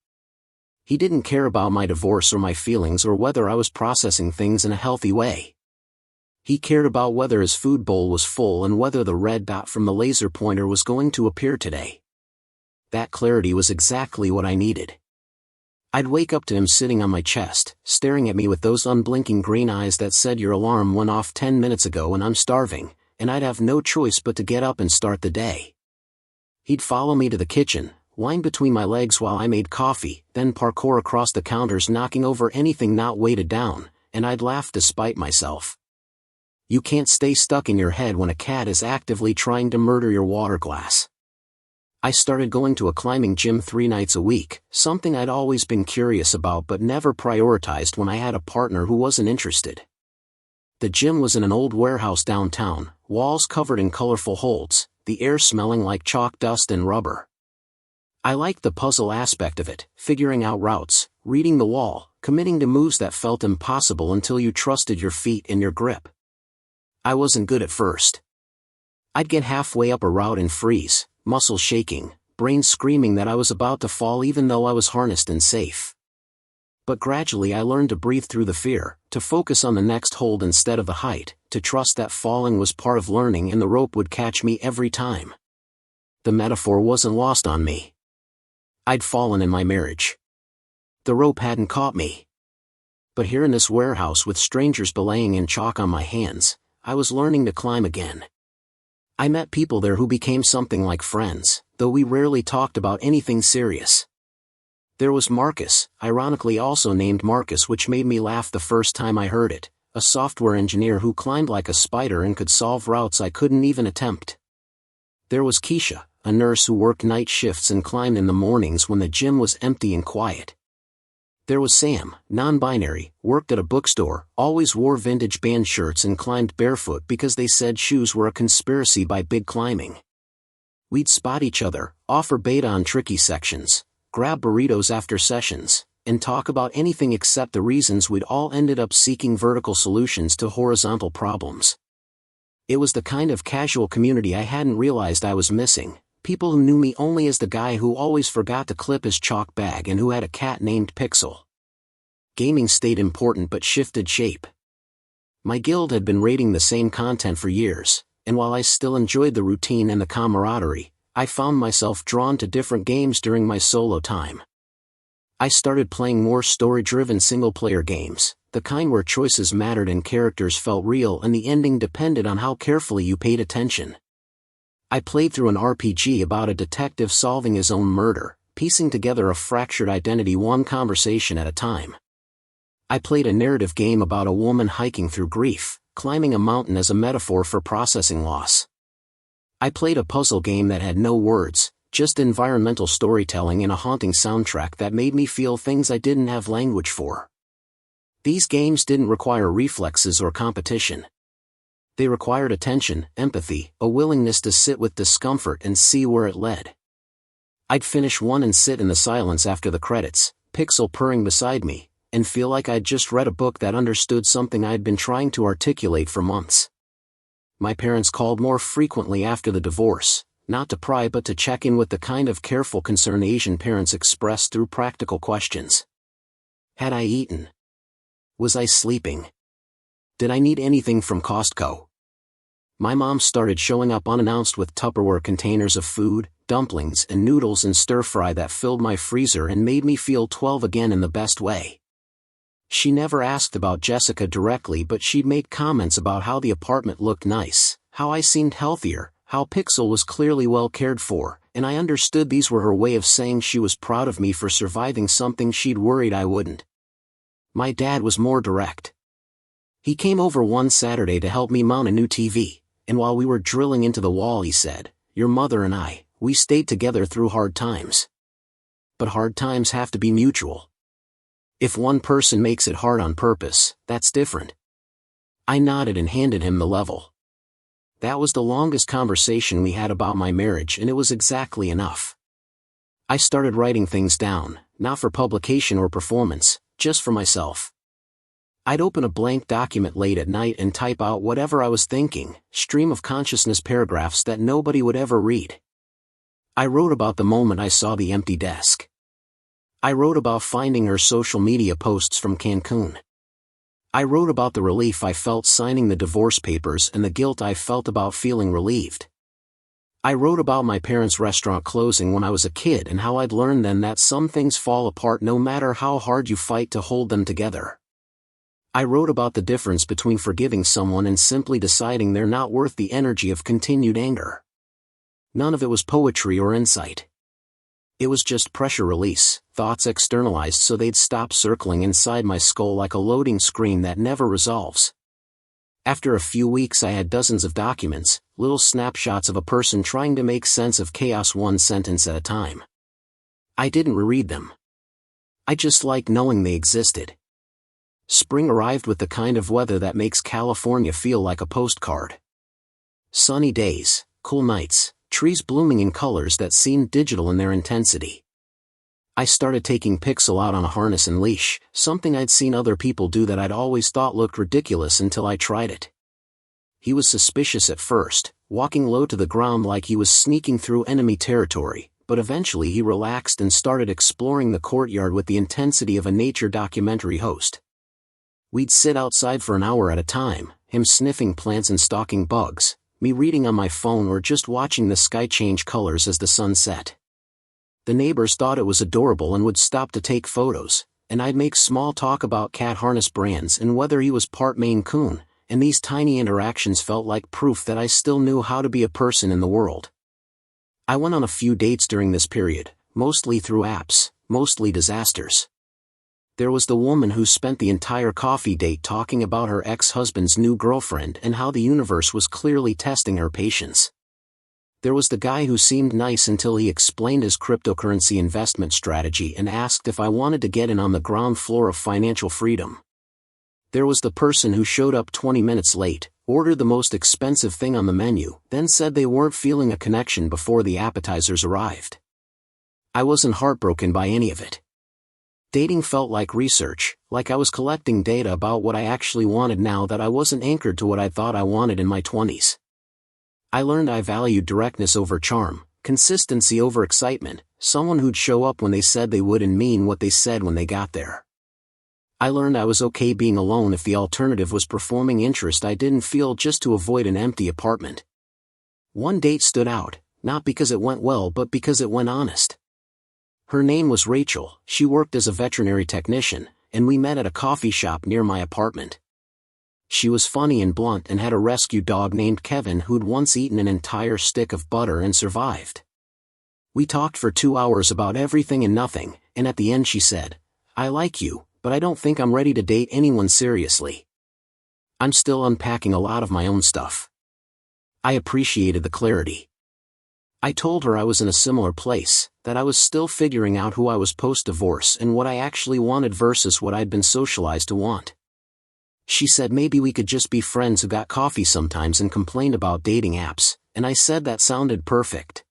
He didn't care about my divorce or my feelings or whether I was processing things in a healthy way. He cared about whether his food bowl was full and whether the red dot from the laser pointer was going to appear today. That clarity was exactly what I needed. I'd wake up to him sitting on my chest, staring at me with those unblinking green eyes that said your alarm went off 10 minutes ago and I'm starving, and I'd have no choice but to get up and start the day. He'd follow me to the kitchen, wind between my legs while I made coffee, then parkour across the counters knocking over anything not weighted down, and I'd laugh despite myself. You can't stay stuck in your head when a cat is actively trying to murder your water glass. I started going to a climbing gym 3 nights a week, something I'd always been curious about but never prioritized when I had a partner who wasn't interested. The gym was in an old warehouse downtown, walls covered in colorful holds, the air smelling like chalk dust and rubber. I liked the puzzle aspect of it, figuring out routes, reading the wall, committing to moves that felt impossible until you trusted your feet and your grip. I wasn't good at first. I'd get halfway up a route and freeze, muscles shaking, brain screaming that I was about to fall even though I was harnessed and safe. But gradually I learned to breathe through the fear, to focus on the next hold instead of the height, to trust that falling was part of learning and the rope would catch me every time. The metaphor wasn't lost on me. I'd fallen in my marriage. The rope hadn't caught me. But here in this warehouse with strangers belaying in chalk on my hands, I was learning to climb again. I met people there who became something like friends, though we rarely talked about anything serious. There was Marcus, ironically also named Marcus, which made me laugh the first time I heard it, a software engineer who climbed like a spider and could solve routes I couldn't even attempt. There was Keisha, a nurse who worked night shifts and climbed in the mornings when the gym was empty and quiet. There was Sam, non-binary, worked at a bookstore, always wore vintage band shirts and climbed barefoot because they said shoes were a conspiracy by big climbing. We'd spot each other, offer beta on tricky sections, grab burritos after sessions, and talk about anything except the reasons we'd all ended up seeking vertical solutions to horizontal problems. It was the kind of casual community I hadn't realized I was missing. People who knew me only as the guy who always forgot to clip his chalk bag and who had a cat named Pixel. Gaming stayed important but shifted shape. My guild had been raiding the same content for years, and while I still enjoyed the routine and the camaraderie, I found myself drawn to different games during my solo time. I started playing more story-driven single-player games, the kind where choices mattered and characters felt real and the ending depended on how carefully you paid attention. I played through an RPG about a detective solving his own murder, piecing together a fractured identity one conversation at a time. I played a narrative game about a woman hiking through grief, climbing a mountain as a metaphor for processing loss. I played a puzzle game that had no words, just environmental storytelling and a haunting soundtrack that made me feel things I didn't have language for. These games didn't require reflexes or competition. They required attention, empathy, a willingness to sit with discomfort and see where it led. I'd finish one and sit in the silence after the credits, Pixel purring beside me, and feel like I'd just read a book that understood something I'd been trying to articulate for months. My parents called more frequently after the divorce, not to pry but to check in with the kind of careful concern Asian parents express through practical questions. Had I eaten? Was I sleeping? Did I need anything from Costco? My mom started showing up unannounced with Tupperware containers of food, dumplings and noodles and stir-fry that filled my freezer and made me feel 12 again in the best way. She never asked about Jessica directly, but she'd make comments about how the apartment looked nice, how I seemed healthier, how Pixel was clearly well cared for, and I understood these were her way of saying she was proud of me for surviving something she'd worried I wouldn't. My dad was more direct. He came over one Saturday to help me mount a new TV, and while we were drilling into the wall he said, "Your mother and I, we stayed together through hard times. But hard times have to be mutual. If one person makes it hard on purpose, that's different." I nodded and handed him the level. That was the longest conversation we had about my marriage, and it was exactly enough. I started writing things down, not for publication or performance, just for myself. I'd open a blank document late at night and type out whatever I was thinking, stream of consciousness paragraphs that nobody would ever read. I wrote about the moment I saw the empty desk. I wrote about finding her social media posts from Cancun. I wrote about the relief I felt signing the divorce papers and the guilt I felt about feeling relieved. I wrote about my parents' restaurant closing when I was a kid and how I'd learned then that some things fall apart no matter how hard you fight to hold them together. I wrote about the difference between forgiving someone and simply deciding they're not worth the energy of continued anger. None of it was poetry or insight. It was just pressure release, thoughts externalized so they'd stop circling inside my skull like a loading screen that never resolves. After a few weeks I had dozens of documents, little snapshots of a person trying to make sense of chaos one sentence at a time. I didn't reread them. I just liked knowing they existed. Spring arrived with the kind of weather that makes California feel like a postcard. Sunny days, cool nights, trees blooming in colors that seemed digital in their intensity. I started taking Pixel out on a harness and leash, something I'd seen other people do that I'd always thought looked ridiculous until I tried it. He was suspicious at first, walking low to the ground like he was sneaking through enemy territory, but eventually he relaxed and started exploring the courtyard with the intensity of a nature documentary host. We'd sit outside for an hour at a time, him sniffing plants and stalking bugs, me reading on my phone or just watching the sky change colors as the sun set. The neighbors thought it was adorable and would stop to take photos, and I'd make small talk about cat harness brands and whether he was part Maine Coon, and these tiny interactions felt like proof that I still knew how to be a person in the world. I went on a few dates during this period, mostly through apps, mostly disasters. There was the woman who spent the entire coffee date talking about her ex-husband's new girlfriend and how the universe was clearly testing her patience. There was the guy who seemed nice until he explained his cryptocurrency investment strategy and asked if I wanted to get in on the ground floor of financial freedom. There was the person who showed up 20 minutes late, ordered the most expensive thing on the menu, then said they weren't feeling a connection before the appetizers arrived. I wasn't heartbroken by any of it. Dating felt like research, like I was collecting data about what I actually wanted now that I wasn't anchored to what I thought I wanted in my 20s. I learned I valued directness over charm, consistency over excitement, someone who'd show up when they said they would and mean what they said when they got there. I learned I was okay being alone if the alternative was performing interest I didn't feel just to avoid an empty apartment. One date stood out, not because it went well but because it went honest. Her name was Rachel, she worked as a veterinary technician, and we met at a coffee shop near my apartment. She was funny and blunt and had a rescue dog named Kevin who'd once eaten an entire stick of butter and survived. We talked for 2 hours about everything and nothing, and at the end she said, "I like you, but I don't think I'm ready to date anyone seriously. I'm still unpacking a lot of my own stuff." I appreciated the clarity. I told her I was in a similar place, that I was still figuring out who I was post-divorce and what I actually wanted versus what I'd been socialized to want. She said maybe we could just be friends who got coffee sometimes and complained about dating apps, and I said that sounded perfect.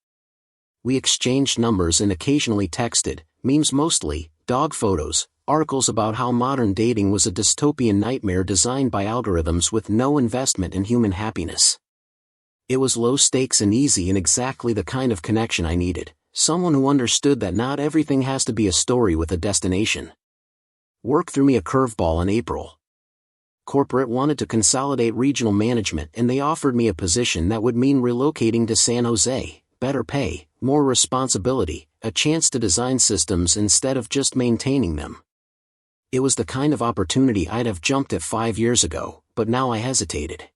We exchanged numbers and occasionally texted, memes mostly, dog photos, articles about how modern dating was a dystopian nightmare designed by algorithms with no investment in human happiness. It was low stakes and easy and exactly the kind of connection I needed, someone who understood that not everything has to be a story with a destination. Work threw me a curveball in April. corporate wanted to consolidate regional management and they offered me a position that would mean relocating to San Jose, better pay, more responsibility, a chance to design systems instead of just maintaining them. It was the kind of opportunity I'd have jumped at 5 years ago, but now I hesitated.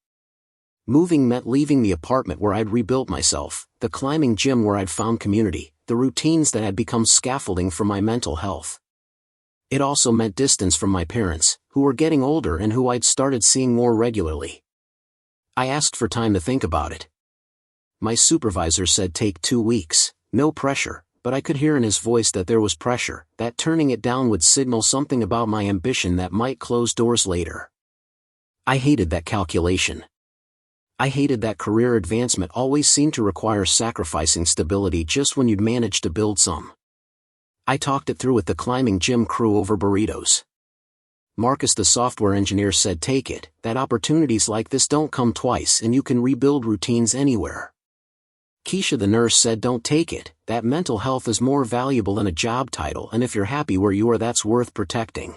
Moving meant leaving the apartment where I'd rebuilt myself, the climbing gym where I'd found community, the routines that had become scaffolding for my mental health. It also meant distance from my parents, who were getting older and who I'd started seeing more regularly. I asked for time to think about it. My supervisor said take 2 weeks, no pressure, but I could hear in his voice that there was pressure, that turning it down would signal something about my ambition that might close doors later. I hated that calculation. I hated that career advancement always seemed to require sacrificing stability just when you'd managed to build some. I talked it through with the climbing gym crew over burritos. Marcus, the software engineer, said take it, that opportunities like this don't come twice and you can rebuild routines anywhere. Keisha, the nurse, said don't take it, that mental health is more valuable than a job title and if you're happy where you are that's worth protecting.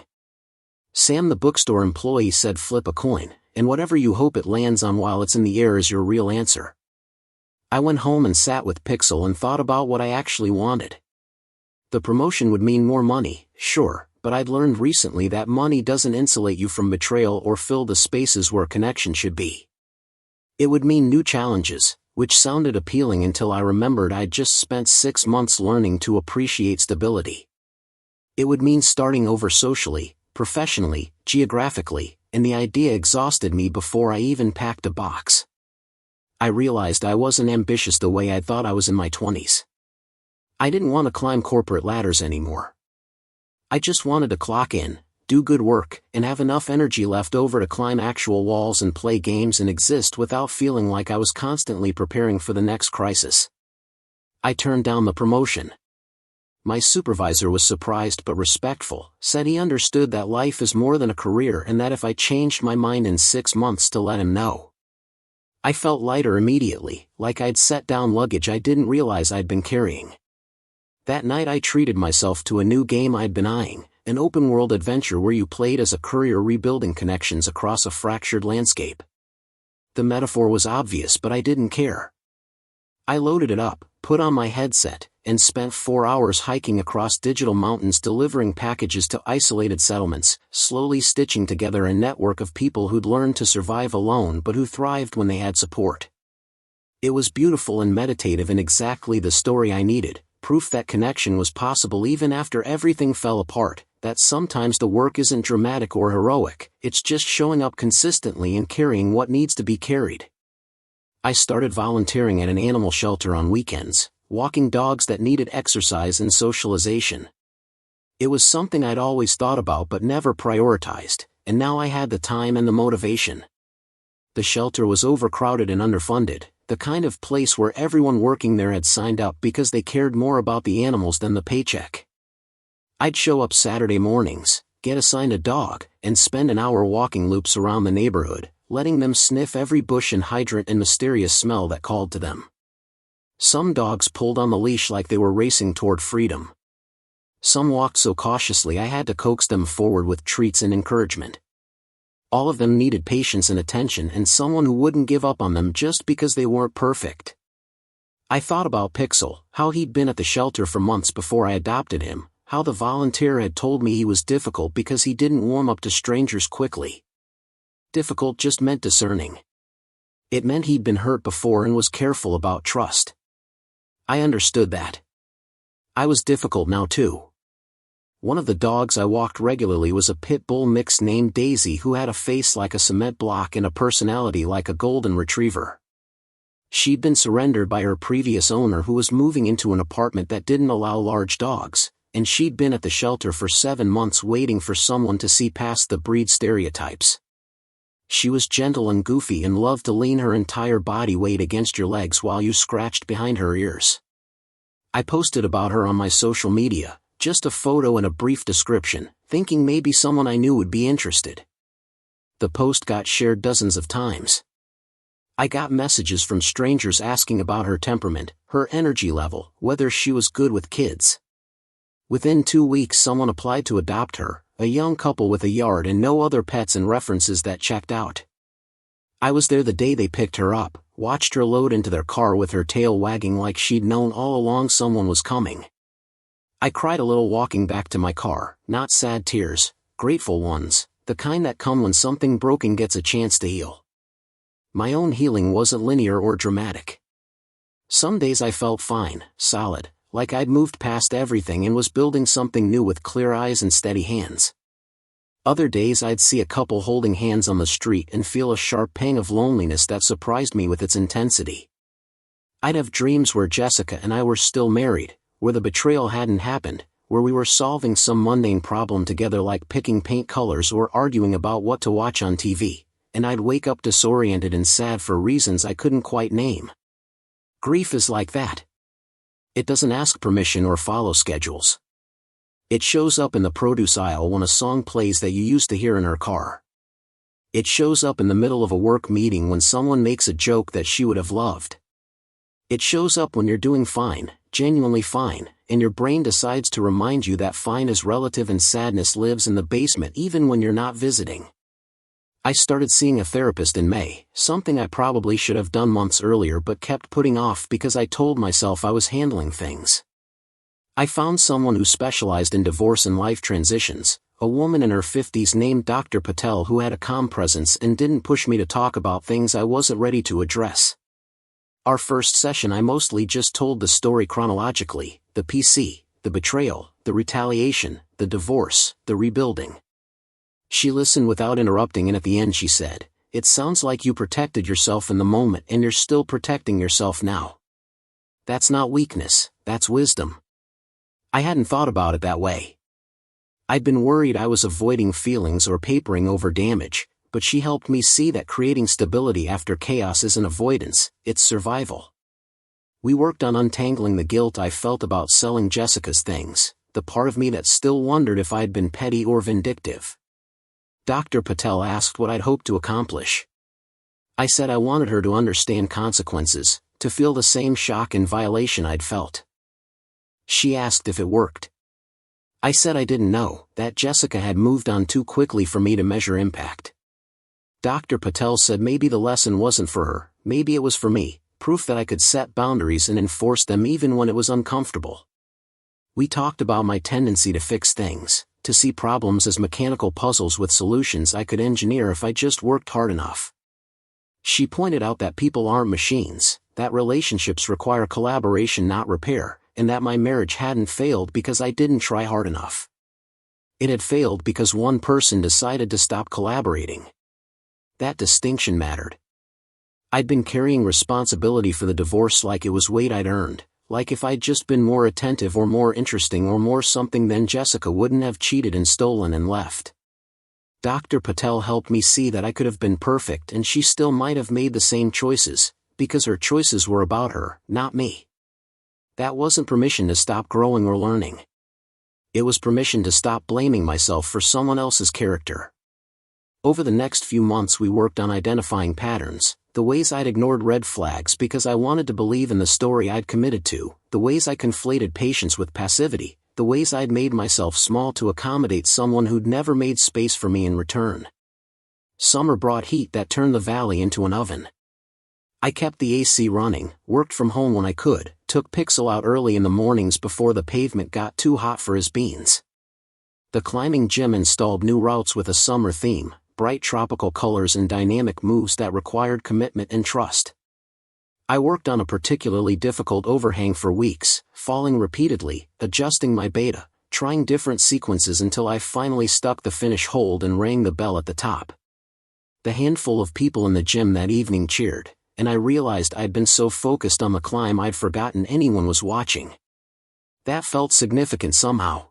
Sam, the bookstore employee, said flip a coin, and whatever you hope it lands on while it's in the air is your real answer. I went home and sat with Pixel and thought about what I actually wanted. The promotion would mean more money, sure, but I'd learned recently that money doesn't insulate you from betrayal or fill the spaces where connection should be. It would mean new challenges, which sounded appealing until I remembered I'd just spent 6 months learning to appreciate stability. It would mean starting over socially, professionally, geographically, and the idea exhausted me before I even packed a box. I realized I wasn't ambitious the way I thought I was in my 20s. I didn't want to climb corporate ladders anymore. I just wanted to clock in, do good work, and have enough energy left over to climb actual walls and play games and exist without feeling like I was constantly preparing for the next crisis. I turned down the promotion. My supervisor was surprised but respectful, said he understood that life is more than a career and that if I changed my mind in 6 months to let him know. I felt lighter immediately, like I'd set down luggage I didn't realize I'd been carrying. That night I treated myself to a new game I'd been eyeing, an open-world adventure where you played as a courier rebuilding connections across a fractured landscape. The metaphor was obvious but I didn't care. I loaded it up, put on my headset, and spent 4 hours hiking across digital mountains delivering packages to isolated settlements, slowly stitching together a network of people who'd learned to survive alone but who thrived when they had support. It was beautiful and meditative and exactly the story I needed, proof that connection was possible even after everything fell apart, that sometimes the work isn't dramatic or heroic, it's just showing up consistently and carrying what needs to be carried. I started volunteering at an animal shelter on weekends, walking dogs that needed exercise and socialization. It was something I'd always thought about but never prioritized, and now I had the time and the motivation. The shelter was overcrowded and underfunded, the kind of place where everyone working there had signed up because they cared more about the animals than the paycheck. I'd show up Saturday mornings, get assigned a dog, and spend an hour walking loops around the neighborhood, letting them sniff every bush and hydrant and mysterious smell that called to them. Some dogs pulled on the leash like they were racing toward freedom. Some walked so cautiously I had to coax them forward with treats and encouragement. All of them needed patience and attention and someone who wouldn't give up on them just because they weren't perfect. I thought about Pixel, how he'd been at the shelter for months before I adopted him, how the volunteer had told me he was difficult because he didn't warm up to strangers quickly. Difficult just meant discerning. It meant he'd been hurt before and was careful about trust. I understood that. I was difficult now too. One of the dogs I walked regularly was a pit bull mix named Daisy who had a face like a cement block and a personality like a golden retriever. She'd been surrendered by her previous owner who was moving into an apartment that didn't allow large dogs, and she'd been at the shelter for 7 months waiting for someone to see past the breed stereotypes. She was gentle and goofy and loved to lean her entire body weight against your legs while you scratched behind her ears. I posted about her on my social media, just a photo and a brief description, thinking maybe someone I knew would be interested. The post got shared dozens of times. I got messages from strangers asking about her temperament, her energy level, whether she was good with kids. Within 2 weeks someone applied to adopt her, a young couple with a yard and no other pets and references that checked out. I was there the day they picked her up, watched her load into their car with her tail wagging like she'd known all along someone was coming. I cried a little walking back to my car, not sad tears, grateful ones, the kind that come when something broken gets a chance to heal. My own healing wasn't linear or dramatic. Some days I felt fine, solid, like I'd moved past everything and was building something new with clear eyes and steady hands. Other days I'd see a couple holding hands on the street and feel a sharp pang of loneliness that surprised me with its intensity. I'd have dreams where Jessica and I were still married, where the betrayal hadn't happened, where we were solving some mundane problem together like picking paint colors or arguing about what to watch on TV, and I'd wake up disoriented and sad for reasons I couldn't quite name. Grief is like that. It doesn't ask permission or follow schedules. It shows up in the produce aisle when a song plays that you used to hear in her car. It shows up in the middle of a work meeting when someone makes a joke that she would have loved. It shows up when you're doing fine, genuinely fine, and your brain decides to remind you that fine is relative and sadness lives in the basement even when you're not visiting. I started seeing a therapist in May, something I probably should have done months earlier but kept putting off because I told myself I was handling things. I found someone who specialized in divorce and life transitions, a woman in her 50s named Dr. Patel who had a calm presence and didn't push me to talk about things I wasn't ready to address. Our first session I mostly just told the story chronologically, the PC, the betrayal, the retaliation, the divorce, the rebuilding. She listened without interrupting and at the end she said, "It sounds like you protected yourself in the moment and you're still protecting yourself now. That's not weakness, that's wisdom." I hadn't thought about it that way. I'd been worried I was avoiding feelings or papering over damage, but she helped me see that creating stability after chaos isn't avoidance, it's survival. We worked on untangling the guilt I felt about selling Jessica's things, the part of me that still wondered if I'd been petty or vindictive. Dr. Patel asked what I'd hoped to accomplish. I said I wanted her to understand consequences, to feel the same shock and violation I'd felt. She asked if it worked. I said I didn't know, that Jessica had moved on too quickly for me to measure impact. Dr. Patel said maybe the lesson wasn't for her, maybe it was for me, proof that I could set boundaries and enforce them even when it was uncomfortable. We talked about my tendency to fix things, to see problems as mechanical puzzles with solutions I could engineer if I just worked hard enough. She pointed out that people aren't machines, that relationships require collaboration not repair, and that my marriage hadn't failed because I didn't try hard enough. It had failed because one person decided to stop collaborating. That distinction mattered. I'd been carrying responsibility for the divorce like it was weight I'd earned, like if I'd just been more attentive or more interesting or more something then Jessica wouldn't have cheated and stolen and left. Dr. Patel helped me see that I could have been perfect and she still might have made the same choices, because her choices were about her, not me. That wasn't permission to stop growing or learning. It was permission to stop blaming myself for someone else's character. Over the next few months we worked on identifying patterns, the ways I'd ignored red flags because I wanted to believe in the story I'd committed to, the ways I conflated patience with passivity, the ways I'd made myself small to accommodate someone who'd never made space for me in return. Summer brought heat that turned the valley into an oven. I kept the AC running, worked from home when I could, took Pixel out early in the mornings before the pavement got too hot for his beans. The climbing gym installed new routes with a summer theme, bright tropical colors and dynamic moves that required commitment and trust. I worked on a particularly difficult overhang for weeks, falling repeatedly, adjusting my beta, trying different sequences until I finally stuck the finish hold and rang the bell at the top. The handful of people in the gym that evening cheered, and I realized I'd been so focused on the climb I'd forgotten anyone was watching. That felt significant somehow.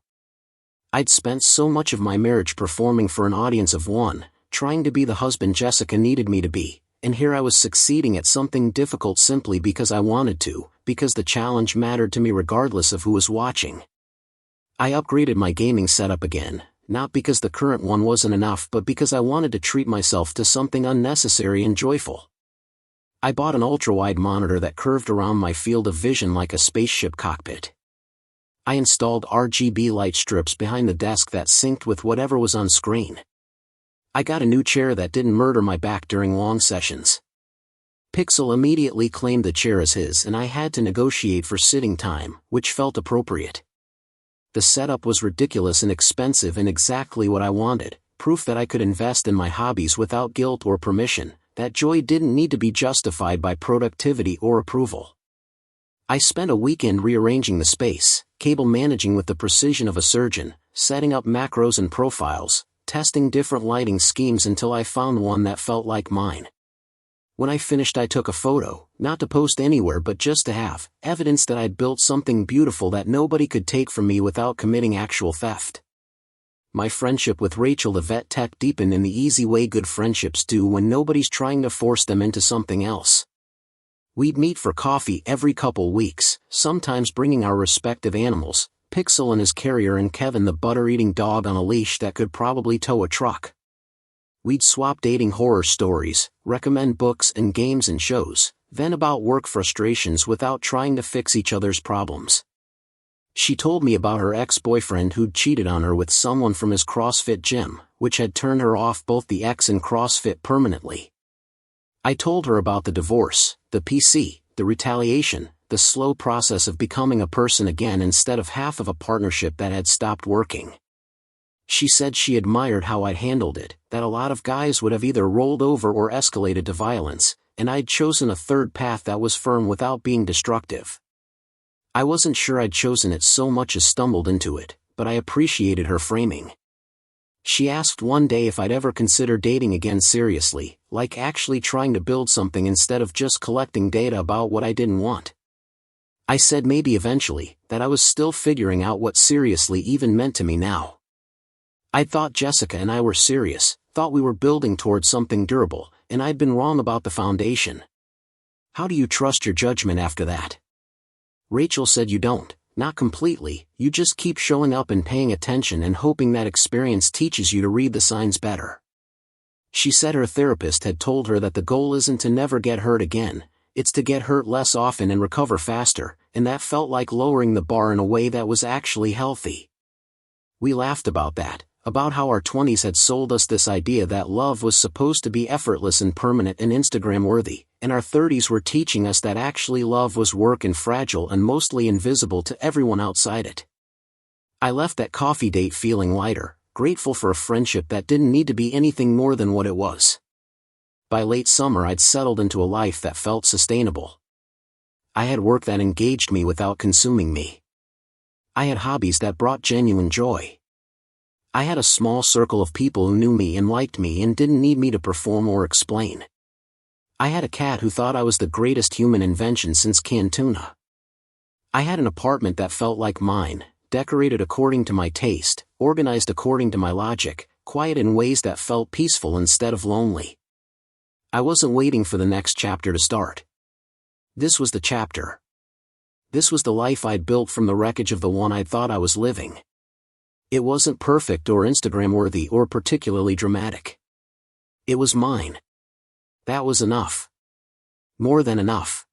I'd spent so much of my marriage performing for an audience of one, trying to be the husband Jessica needed me to be, and here I was succeeding at something difficult simply because I wanted to, because the challenge mattered to me regardless of who was watching. I upgraded my gaming setup again, not because the current one wasn't enough but because I wanted to treat myself to something unnecessary and joyful. I bought an ultra-wide monitor that curved around my field of vision like a spaceship cockpit. I installed RGB light strips behind the desk that synced with whatever was on screen. I got a new chair that didn't murder my back during long sessions. Pixel immediately claimed the chair as his and I had to negotiate for sitting time, which felt appropriate. The setup was ridiculous and expensive and exactly what I wanted, proof that I could invest in my hobbies without guilt or permission, that joy didn't need to be justified by productivity or approval. I spent a weekend rearranging the space, cable managing with the precision of a surgeon, setting up macros and profiles, testing different lighting schemes until I found one that felt like mine. When I finished I took a photo, not to post anywhere but just to have evidence that I'd built something beautiful that nobody could take from me without committing actual theft. My friendship with Rachel the vet tech deepened in the easy way good friendships do when nobody's trying to force them into something else. We'd meet for coffee every couple weeks, sometimes bringing our respective animals, Pixel and his carrier and Kevin the butter-eating dog on a leash that could probably tow a truck. We'd swap dating horror stories, recommend books and games and shows, vent about work frustrations without trying to fix each other's problems. She told me about her ex-boyfriend who'd cheated on her with someone from his CrossFit gym, which had turned her off both the ex and CrossFit permanently. I told her about the divorce, the PC, the retaliation, the slow process of becoming a person again instead of half of a partnership that had stopped working. She said she admired how I'd handled it, that a lot of guys would have either rolled over or escalated to violence, and I'd chosen a third path that was firm without being destructive. I wasn't sure I'd chosen it so much as stumbled into it, but I appreciated her framing. She asked one day if I'd ever consider dating again seriously, like actually trying to build something instead of just collecting data about what I didn't want. I said maybe eventually, that I was still figuring out what seriously even meant to me now. I thought Jessica and I were serious, thought we were building towards something durable, and I'd been wrong about the foundation. How do you trust your judgment after that? Rachel said you don't, not completely, you just keep showing up and paying attention and hoping that experience teaches you to read the signs better. She said her therapist had told her that the goal isn't to never get hurt again, it's to get hurt less often and recover faster, and that felt like lowering the bar in a way that was actually healthy. We laughed about that. About how our 20s had sold us this idea that love was supposed to be effortless and permanent and Instagram-worthy, and our 30s were teaching us that actually love was work and fragile and mostly invisible to everyone outside it. I left that coffee date feeling lighter, grateful for a friendship that didn't need to be anything more than what it was. By late summer I'd settled into a life that felt sustainable. I had work that engaged me without consuming me. I had hobbies that brought genuine joy. I had a small circle of people who knew me and liked me and didn't need me to perform or explain. I had a cat who thought I was the greatest human invention since canned tuna. I had an apartment that felt like mine, decorated according to my taste, organized according to my logic, quiet in ways that felt peaceful instead of lonely. I wasn't waiting for the next chapter to start. This was the chapter. This was the life I'd built from the wreckage of the one I thought I was living. It wasn't perfect or Instagram-worthy or particularly dramatic. It was mine. That was enough. More than enough.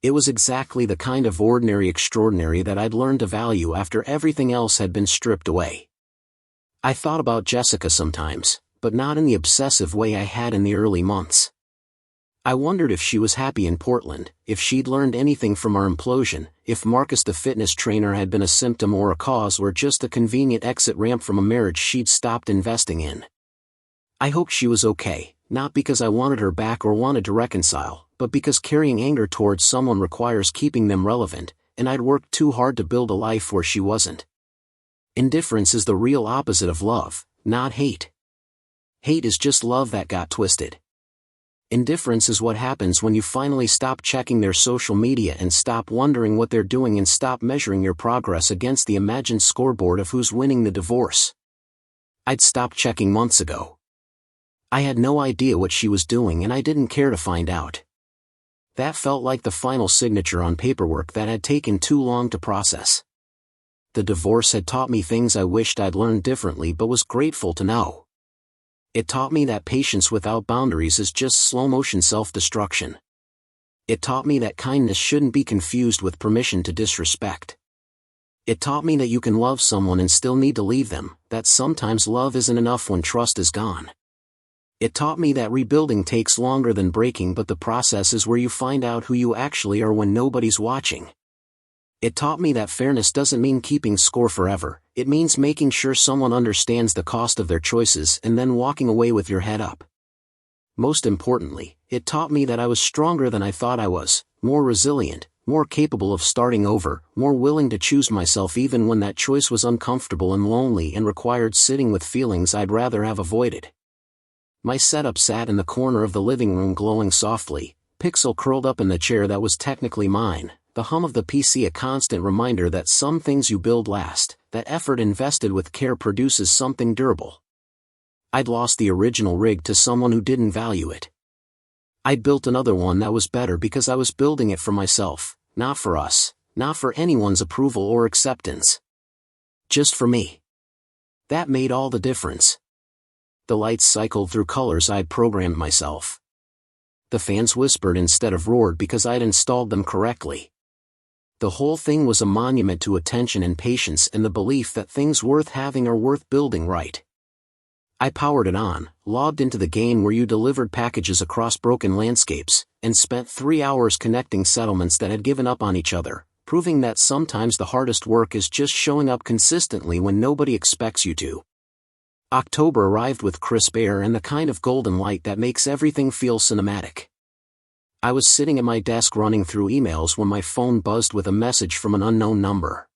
It was exactly the kind of ordinary extraordinary that I'd learned to value after everything else had been stripped away. I thought about Jessica sometimes, but not in the obsessive way I had in the early months. I wondered if she was happy in Portland, if she'd learned anything from our implosion, if Marcus the fitness trainer had been a symptom or a cause or just a convenient exit ramp from a marriage she'd stopped investing in. I hoped she was okay, not because I wanted her back or wanted to reconcile, but because carrying anger towards someone requires keeping them relevant, and I'd worked too hard to build a life where she wasn't. Indifference is the real opposite of love, not hate. Hate is just love that got twisted. Indifference is what happens when you finally stop checking their social media and stop wondering what they're doing and stop measuring your progress against the imagined scoreboard of who's winning the divorce. I'd stopped checking months ago. I had no idea what she was doing and I didn't care to find out. That felt like the final signature on paperwork that had taken too long to process. The divorce had taught me things I wished I'd learned differently but was grateful to know. It taught me that patience without boundaries is just slow-motion self-destruction. It taught me that kindness shouldn't be confused with permission to disrespect. It taught me that you can love someone and still need to leave them, that sometimes love isn't enough when trust is gone. It taught me that rebuilding takes longer than breaking, but the process is where you find out who you actually are when nobody's watching. It taught me that fairness doesn't mean keeping score forever, it means making sure someone understands the cost of their choices and then walking away with your head up. Most importantly, it taught me that I was stronger than I thought I was, more resilient, more capable of starting over, more willing to choose myself even when that choice was uncomfortable and lonely and required sitting with feelings I'd rather have avoided. My setup sat in the corner of the living room glowing softly, Pixel curled up in the chair that was technically mine, the hum of the PC a constant reminder that some things you build last, that effort invested with care produces something durable. I'd lost the original rig to someone who didn't value it. I built another one that was better because I was building it for myself, not for us, not for anyone's approval or acceptance. Just for me. That made all the difference. The lights cycled through colors I'd programmed myself. The fans whispered instead of roared because I'd installed them correctly. The whole thing was a monument to attention and patience and the belief that things worth having are worth building right. I powered it on, logged into the game where you delivered packages across broken landscapes, and spent 3 hours connecting settlements that had given up on each other, proving that sometimes the hardest work is just showing up consistently when nobody expects you to. October arrived with crisp air and the kind of golden light that makes everything feel cinematic. I was sitting at my desk running through emails when my phone buzzed with a message from an unknown number.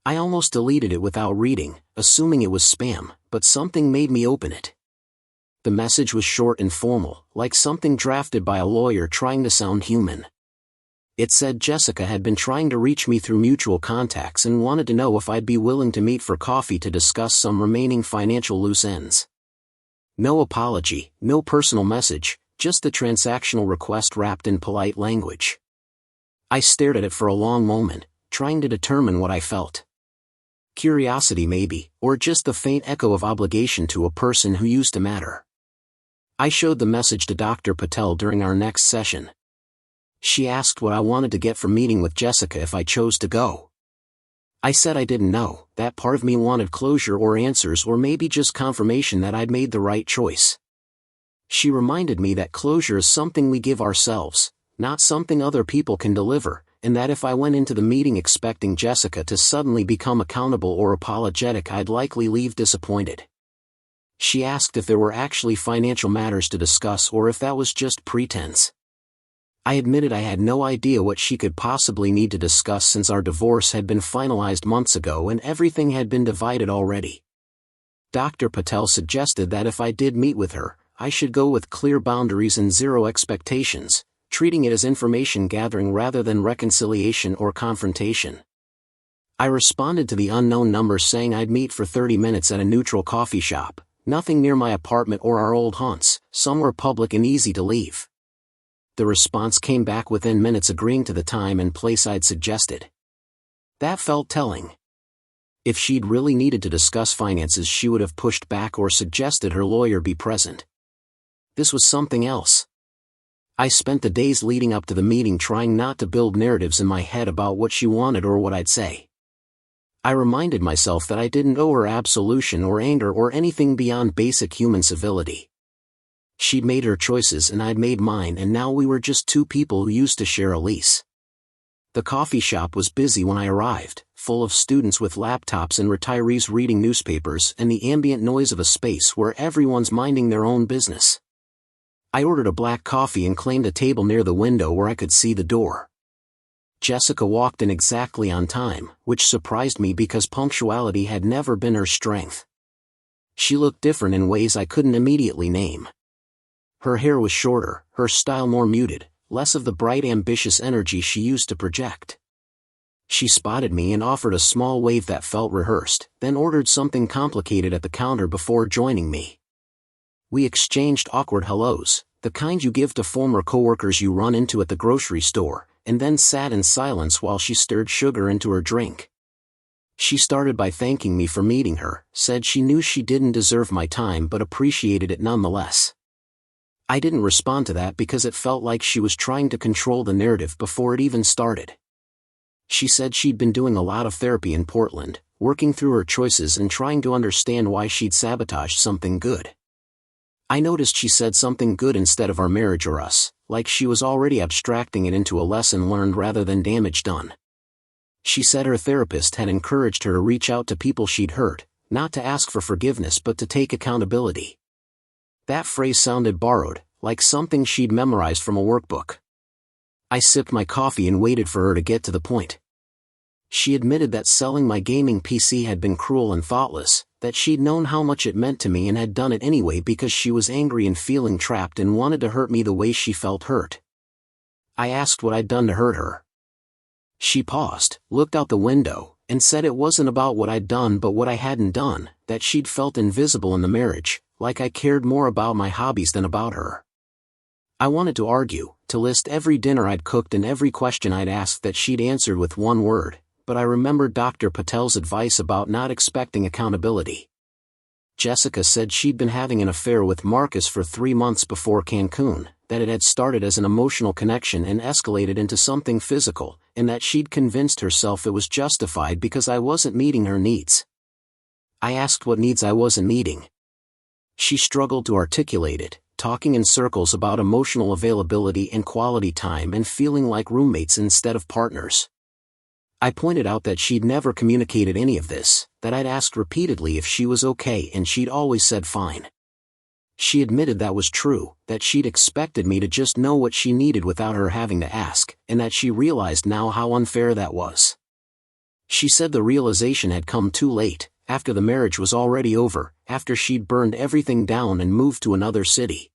I almost deleted it without reading, assuming it was spam, but something made me open it. The message was short and formal, like something drafted by a lawyer trying to sound human. It said Jessica had been trying to reach me through mutual contacts and wanted to know if I'd be willing to meet for coffee to discuss some remaining financial loose ends. No apology, no personal message, just the transactional request wrapped in polite language. I stared at it for a long moment, trying to determine what I felt. Curiosity maybe, or just the faint echo of obligation to a person who used to matter. I showed the message to Dr. Patel during our next session. She asked what I wanted to get from meeting with Jessica if I chose to go. I said I didn't know, that part of me wanted closure or answers or maybe just confirmation that I'd made the right choice. She reminded me that closure is something we give ourselves, not something other people can deliver, and that if I went into the meeting expecting Jessica to suddenly become accountable or apologetic, I'd likely leave disappointed. She asked if there were actually financial matters to discuss or if that was just pretense. I admitted I had no idea what she could possibly need to discuss since our divorce had been finalized months ago and everything had been divided already. Dr. Patel suggested that if I did meet with her, I should go with clear boundaries and zero expectations, treating it as information gathering rather than reconciliation or confrontation. I responded to the unknown number saying I'd meet for 30 minutes at a neutral coffee shop, nothing near my apartment or our old haunts, somewhere public and easy to leave. The response came back within minutes agreeing to the time and place I'd suggested. That felt telling. If she'd really needed to discuss finances, she would have pushed back or suggested her lawyer be present. This was something else. I spent the days leading up to the meeting trying not to build narratives in my head about what she wanted or what I'd say. I reminded myself that I didn't owe her absolution or anger or anything beyond basic human civility. She'd made her choices and I'd made mine, and now we were just two people who used to share a lease. The coffee shop was busy when I arrived, full of students with laptops and retirees reading newspapers and the ambient noise of a space where everyone's minding their own business. I ordered a black coffee and claimed a table near the window where I could see the door. Jessica walked in exactly on time, which surprised me because punctuality had never been her strength. She looked different in ways I couldn't immediately name. Her hair was shorter, her style more muted, less of the bright ambitious energy she used to project. She spotted me and offered a small wave that felt rehearsed, then ordered something complicated at the counter before joining me. We exchanged awkward hellos, the kind you give to former coworkers you run into at the grocery store, and then sat in silence while she stirred sugar into her drink. She started by thanking me for meeting her, said she knew she didn't deserve my time but appreciated it nonetheless. I didn't respond to that because it felt like she was trying to control the narrative before it even started. She said she'd been doing a lot of therapy in Portland, working through her choices and trying to understand why she'd sabotaged something good. I noticed she said something good instead of our marriage or us, like she was already abstracting it into a lesson learned rather than damage done. She said her therapist had encouraged her to reach out to people she'd hurt, not to ask for forgiveness but to take accountability. That phrase sounded borrowed, like something she'd memorized from a workbook. I sipped my coffee and waited for her to get to the point. She admitted that selling my gaming PC had been cruel and thoughtless, that she'd known how much it meant to me and had done it anyway because she was angry and feeling trapped and wanted to hurt me the way she felt hurt. I asked what I'd done to hurt her. She paused, looked out the window, and said it wasn't about what I'd done but what I hadn't done, that she'd felt invisible in the marriage, like I cared more about my hobbies than about her. I wanted to argue, to list every dinner I'd cooked and every question I'd asked that she'd answered with one word, but I remembered Dr. Patel's advice about not expecting accountability. Jessica said she'd been having an affair with Marcus for 3 months before Cancun, that it had started as an emotional connection and escalated into something physical, and that she'd convinced herself it was justified because I wasn't meeting her needs. I asked what needs I wasn't meeting. She struggled to articulate it, talking in circles about emotional availability and quality time and feeling like roommates instead of partners. I pointed out that she'd never communicated any of this, that I'd asked repeatedly if she was okay and she'd always said fine. She admitted that was true, that she'd expected me to just know what she needed without her having to ask, and that she realized now how unfair that was. She said the realization had come too late, after the marriage was already over, after she'd burned everything down and moved to another city.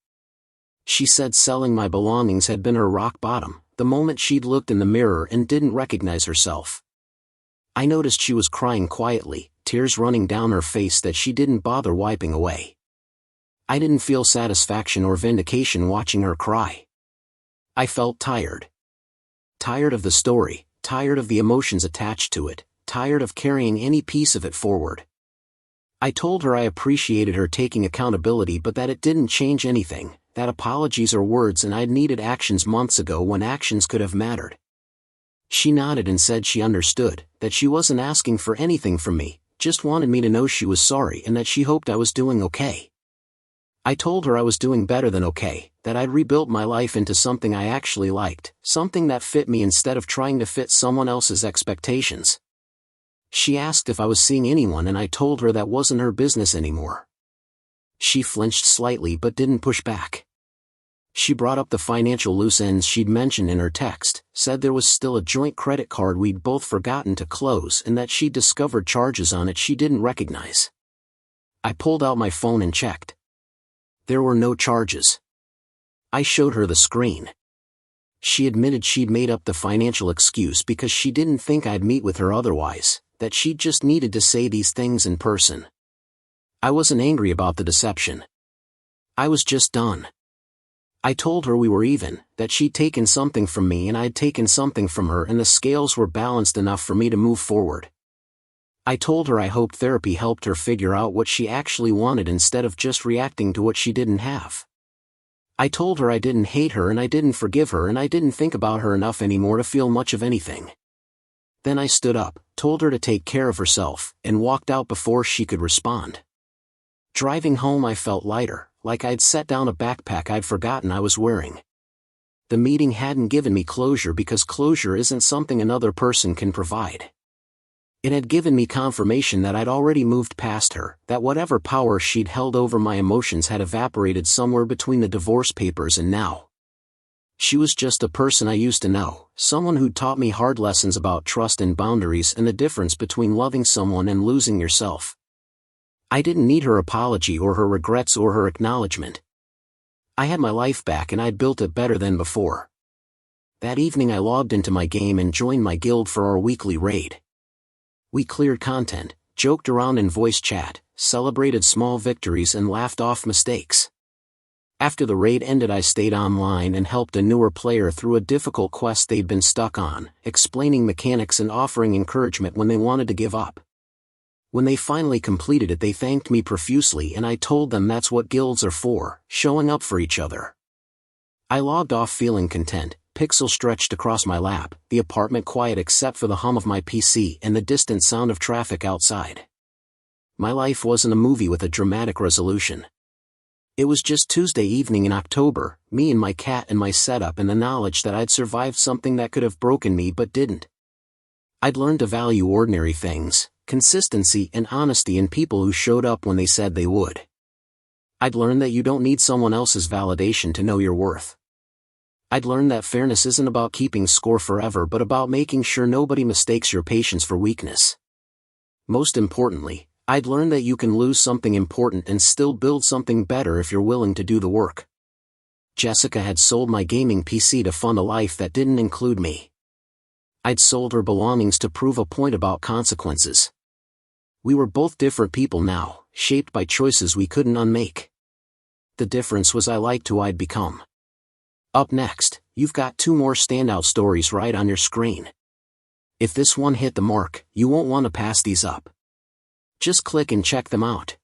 She said selling my belongings had been her rock bottom, the moment she'd looked in the mirror and didn't recognize herself. I noticed she was crying quietly, tears running down her face that she didn't bother wiping away. I didn't feel satisfaction or vindication watching her cry. I felt tired. Tired of the story, tired of the emotions attached to it, tired of carrying any piece of it forward. I told her I appreciated her taking accountability but that it didn't change anything, that apologies are words and I'd needed actions months ago when actions could have mattered. She nodded and said she understood, that she wasn't asking for anything from me, just wanted me to know she was sorry and that she hoped I was doing okay. I told her I was doing better than okay, that I'd rebuilt my life into something I actually liked, something that fit me instead of trying to fit someone else's expectations. She asked if I was seeing anyone and I told her that wasn't her business anymore. She flinched slightly but didn't push back. She brought up the financial loose ends she'd mentioned in her text, said there was still a joint credit card we'd both forgotten to close and that she'd discovered charges on it she didn't recognize. I pulled out my phone and checked. There were no charges. I showed her the screen. She admitted she'd made up the financial excuse because she didn't think I'd meet with her otherwise, that she'd just needed to say these things in person. I wasn't angry about the deception. I was just done. I told her we were even, that she'd taken something from me and I'd taken something from her and the scales were balanced enough for me to move forward. I told her I hoped therapy helped her figure out what she actually wanted instead of just reacting to what she didn't have. I told her I didn't hate her and I didn't forgive her and I didn't think about her enough anymore to feel much of anything. Then I stood up, told her to take care of herself, and walked out before she could respond. Driving home I felt lighter, like I'd set down a backpack I'd forgotten I was wearing. The meeting hadn't given me closure because closure isn't something another person can provide. It had given me confirmation that I'd already moved past her, that whatever power she'd held over my emotions had evaporated somewhere between the divorce papers and now. She was just a person I used to know, someone who'd taught me hard lessons about trust and boundaries and the difference between loving someone and losing yourself. I didn't need her apology or her regrets or her acknowledgement. I had my life back and I'd built it better than before. That evening I logged into my game and joined my guild for our weekly raid. We cleared content, joked around in voice chat, celebrated small victories and laughed off mistakes. After the raid ended I stayed online and helped a newer player through a difficult quest they'd been stuck on, explaining mechanics and offering encouragement when they wanted to give up. When they finally completed it they thanked me profusely and I told them that's what guilds are for, showing up for each other. I logged off feeling content, pixel stretched across my lap, the apartment quiet except for the hum of my PC and the distant sound of traffic outside. My life wasn't a movie with a dramatic resolution. It was just Tuesday evening in October, me and my cat and my setup and the knowledge that I'd survived something that could have broken me but didn't. I'd learned to value ordinary things, consistency and honesty in people who showed up when they said they would. I'd learned that you don't need someone else's validation to know your worth. I'd learned that fairness isn't about keeping score forever but about making sure nobody mistakes your patience for weakness. Most importantly, I'd learned that you can lose something important and still build something better if you're willing to do the work. Jessica had sold my gaming PC to fund a life that didn't include me. I'd sold her belongings to prove a point about consequences. We were both different people now, shaped by choices we couldn't unmake. The difference was I liked who I'd become. Up next, you've got 2 more standout stories right on your screen. If this one hit the mark, you won't want to pass these up. Just click and check them out.